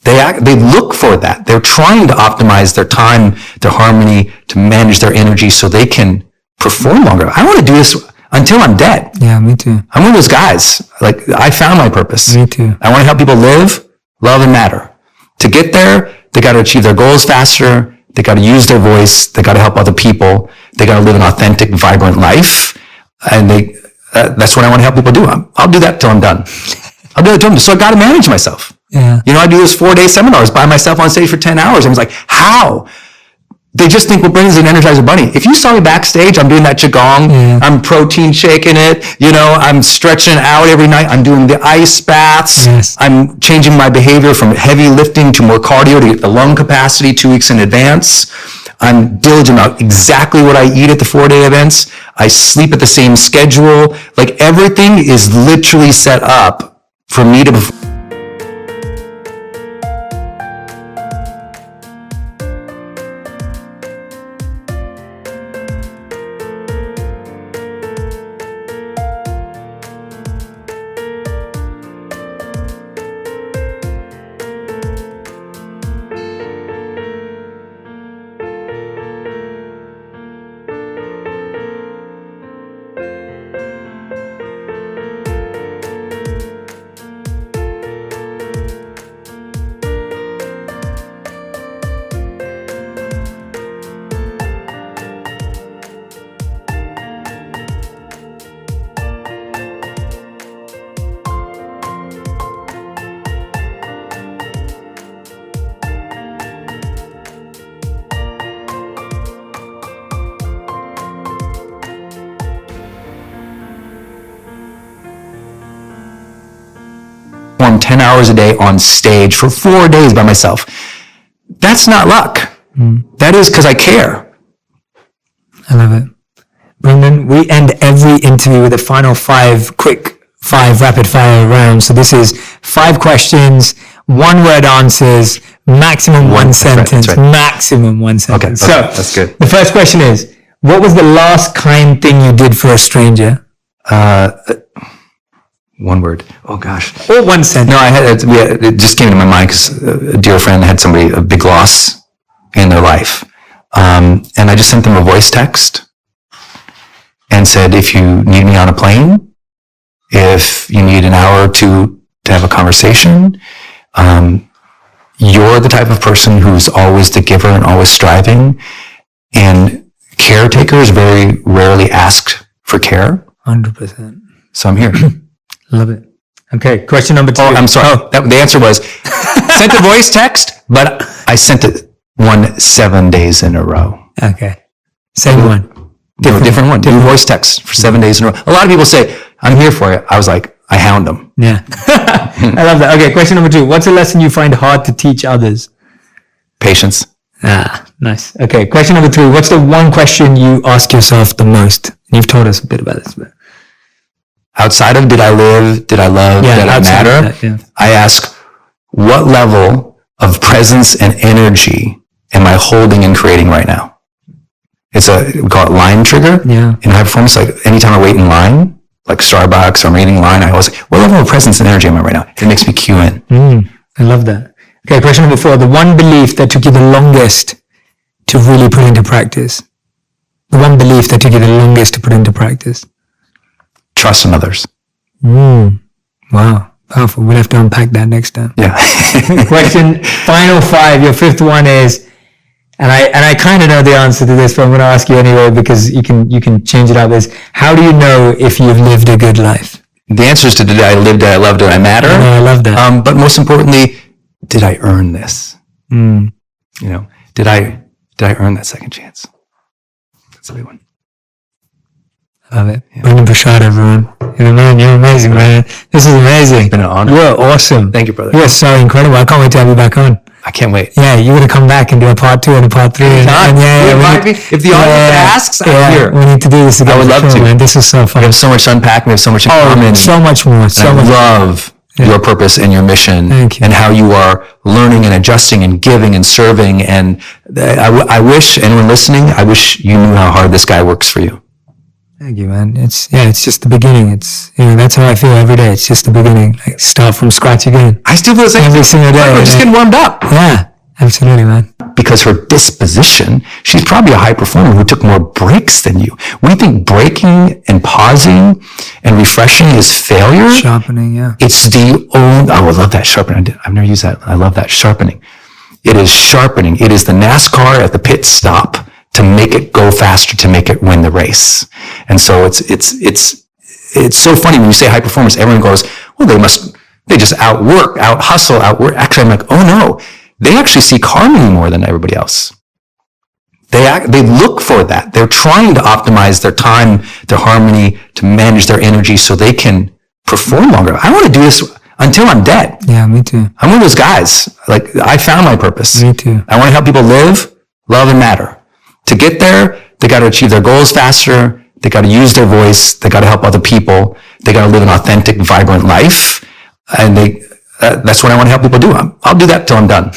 They look for that. They're trying to optimize their time, their harmony, to manage their energy so they can perform longer. I want to do this until I'm dead. Yeah, me too. I'm one of those guys. Like, I found my purpose. Me too. I want to help people live, love, and matter. To get there, they got to achieve their goals faster. They got to use their voice. They got to help other people. They got to live an authentic, vibrant life. And that's what I want to help people do. I'll do that till I'm done. I'll do it till I'm done. So I got to manage myself. Yeah. I do those 4-day seminars by myself on stage for 10 hours. I was like, how? They just think, well, Brendon's an Energizer Bunny. If you saw me backstage, I'm doing that Qigong. Yeah. I'm protein shaking it. I'm stretching it out every night. I'm doing the ice baths. Yes. I'm changing my behavior from heavy lifting to more cardio to get the lung capacity 2 weeks in advance. I'm diligent about exactly what I eat at the 4-day events. I sleep at the same schedule. Like, everything is literally set up for me to perform 10 hours a day on stage for 4 days by myself. That's not luck. That is because I care. I love it. Brendon, we end every interview with a final 5 rapid fire rounds. So this is 5 questions, 1-word answers, maximum one sentence, right. Maximum one sentence. Okay, so that's good. The first question is, what was the last kind thing you did for a stranger? 1 word. Oh gosh. Or 1 sentence. No, it just came to my mind because a dear friend had a big loss in their life. And I just sent them a voice text and said, if you need me on a plane, if you need an hour or 2 to have a conversation, you're the type of person who's always the giver and always striving. And caretakers very rarely ask for care. 100%. So I'm here. Love it. Okay, question number 2. Oh, I'm sorry. The answer was, sent a voice text, but I sent it 7 days in a row. Okay. Same one. Different one. Different voice text for 7 days in a row. A lot of people say, I'm here for you. I was like, I hound them. Yeah. I love that. Okay, question number 2. What's a lesson you find hard to teach others? Patience. Nice. Okay, question number 3. What's the one question you ask yourself the most? You've told us a bit about this, but outside of did I live, did I love, did I matter? Yeah. I ask, what level of presence and energy am I holding and creating right now? We call it line trigger. Yeah. In high performance, like anytime I wait in line, like Starbucks or I'm waiting in line, I always say, what level of presence and energy am I right now? It makes me cue in. I love that. Okay, question number 4. The one belief that took you the longest to really put into practice. The one belief that took you the longest to put into practice. Trust in others. Wow. Powerful. We'll have to unpack that next time. Yeah. Question, final 5. Your 5th one is, and I kind of know the answer to this, but I'm going to ask you anyway because you can change it up. Is how do you know if you've lived a good life? The answer is to did I live, did I love, did I matter? I love that. But most importantly, did I earn this? You know, did I earn that second chance? That's a big one. I love it. Yeah. Brendon Burchard, everyone. You're amazing, man. This is amazing. It's been an honor. You're awesome. Thank you, brother. You're so incredible. I can't wait to have you back on. I can't wait. Yeah, you're going to come back and do a part 2 and a part 3. If the audience asks, I'm here. We need to do this again. I would love to. Man. This is so fun. We have so much to unpack. We have so much in common. So much more. I love your purpose and your mission. Thank you. And how you are learning and adjusting and giving and serving. And I wish anyone listening, I wish you knew how hard this guy works for you. Thank you, man. It's just the beginning. It's, that's how I feel every day. It's just the beginning. Like start from scratch again. I still feel the same every single day. We're just getting warmed up. Yeah, absolutely, man. Because her disposition, she's probably a high performer who took more breaks than you. We think breaking and pausing and refreshing is failure. Sharpening, yeah. It's the only, I love that sharpening. I've never used that. I love that sharpening. It is sharpening. It is the NASCAR at the pit stop to make it go faster, to make it win the race. And so it's so funny when you say high performance, everyone goes, well, they just out hustle. Actually, I'm like, oh no, they actually seek harmony more than everybody else. They look for that. They're trying to optimize their time, their harmony, to manage their energy so they can perform longer. I want to do this until I'm dead. Yeah, me too. I'm one of those guys. Like, I found my purpose. Me too. I want to help people live, love, and matter. To get there, they got to achieve their goals faster. They got to use their voice. They got to help other people. They got to live an authentic, vibrant life. And that's what I want to help people do. I'll do that till I'm done.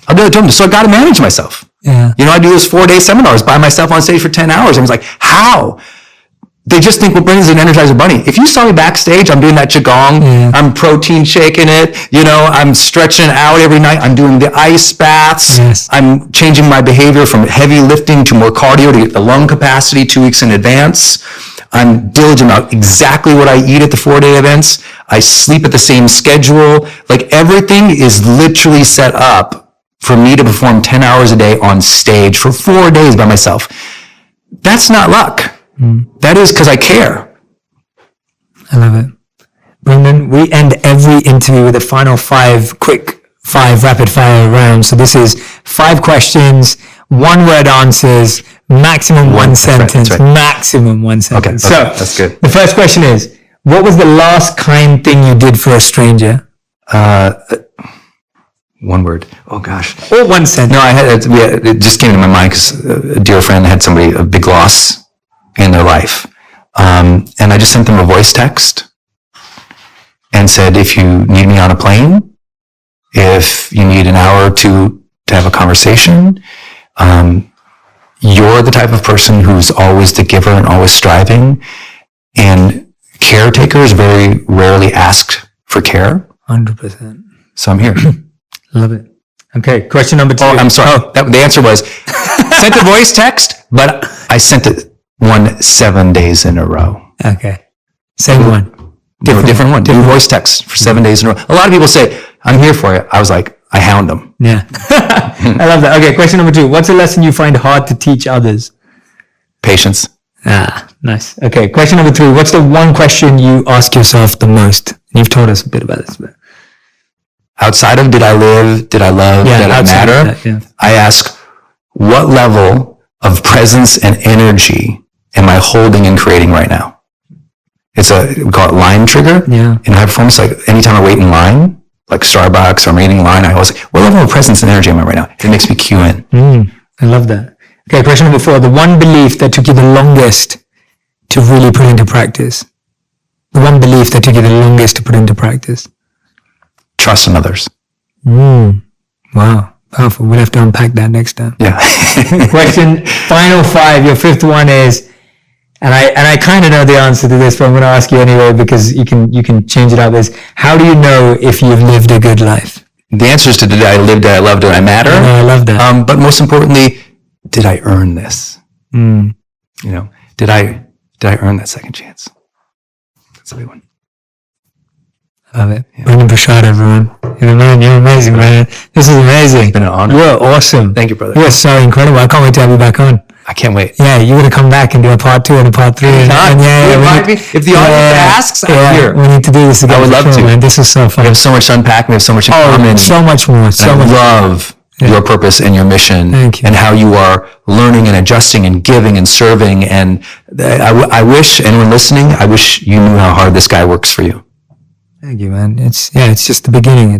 I'll do it till I'm done. So I got to manage myself. Yeah. I do those 4-day seminars by myself on stage for 10 hours. I was like, how? They just think, well, Brendon's an Energizer Bunny. If you saw me backstage, I'm doing that Qigong. Yeah. I'm protein shaking it. I'm stretching out every night. I'm doing the ice baths. Yes. I'm changing my behavior from heavy lifting to more cardio to get the lung capacity 2 weeks in advance. I'm diligent about exactly what I eat at the 4-day events. I sleep at the same schedule. Like, everything is literally set up for me to perform 10 hours a day on stage for 4 days by myself. That's not luck. That is because I care. I love it. Brendon, we end every interview with a final 5 rapid fire rounds. So this is 5 questions, 1-word answers, maximum one sentence. That's right. Maximum one sentence. Okay, so that's good. The first question is, what was the last kind thing you did for a stranger? 1 word. Oh gosh. Or 1 sentence. No, it just came to my mind because a dear friend had a big loss in their life. And I just sent them a voice text and said, if you need me on a plane, if you need an hour or 2 to have a conversation, you're the type of person who's always the giver and always striving. And caretakers very rarely ask for care. 100%. So I'm here. Love it. Okay, question number 2. Oh, I'm sorry. The answer was, sent a voice text, but I sent it 7 days in a row. Okay. Same one. Different one. Different voice text for 7 days in a row. A lot of people say, I'm here for you. I was like, I hound them. Yeah. I love that. Okay, question number 2. What's a lesson you find hard to teach others? Patience. Nice. Okay, question number 3. What's the one question you ask yourself the most? You've told us a bit about this, but outside of did I live, did I love, did I matter? I ask, what level of presence and energy am I holding and creating right now? We call it line trigger. Yeah. In high performance, like anytime I wait in line, like Starbucks or I'm waiting in line, I always say, what level of presence and energy am I right now? It makes me cue in. I love that. Okay, question number 4. The one belief that took you the longest to really put into practice. The one belief that took you the longest to put into practice. Trust in others. Wow. Powerful. We'll have to unpack that next time. Yeah. Question, final 5. Your 5th one is, and I kind of know the answer to this, but I'm going to ask you anyway because you can change it up. Is how do you know if you've lived a good life? The answer is to did I live, did I love, did I matter? I love that. But most importantly, did I earn this? You know, did I earn that second chance? That's a big one. Love it. Yeah. Brendon Burchard, everyone. You're amazing, man. This is amazing. It's been an honor. You're awesome. Thank you, brother. You're so incredible. I can't wait to have you back on. I can't wait. Yeah, you're going to come back and do a part 2 and a part 3. If the audience asks, I'm here. We need to do this again. I would love to. Man. This is so fun. We have so much to unpack. We have so much in common. So much more. I love your purpose and your mission. Thank you. And how you are learning and adjusting and giving and serving. And I wish anyone listening, I wish you knew how hard this guy works for you. Thank you, man. It's just the beginning.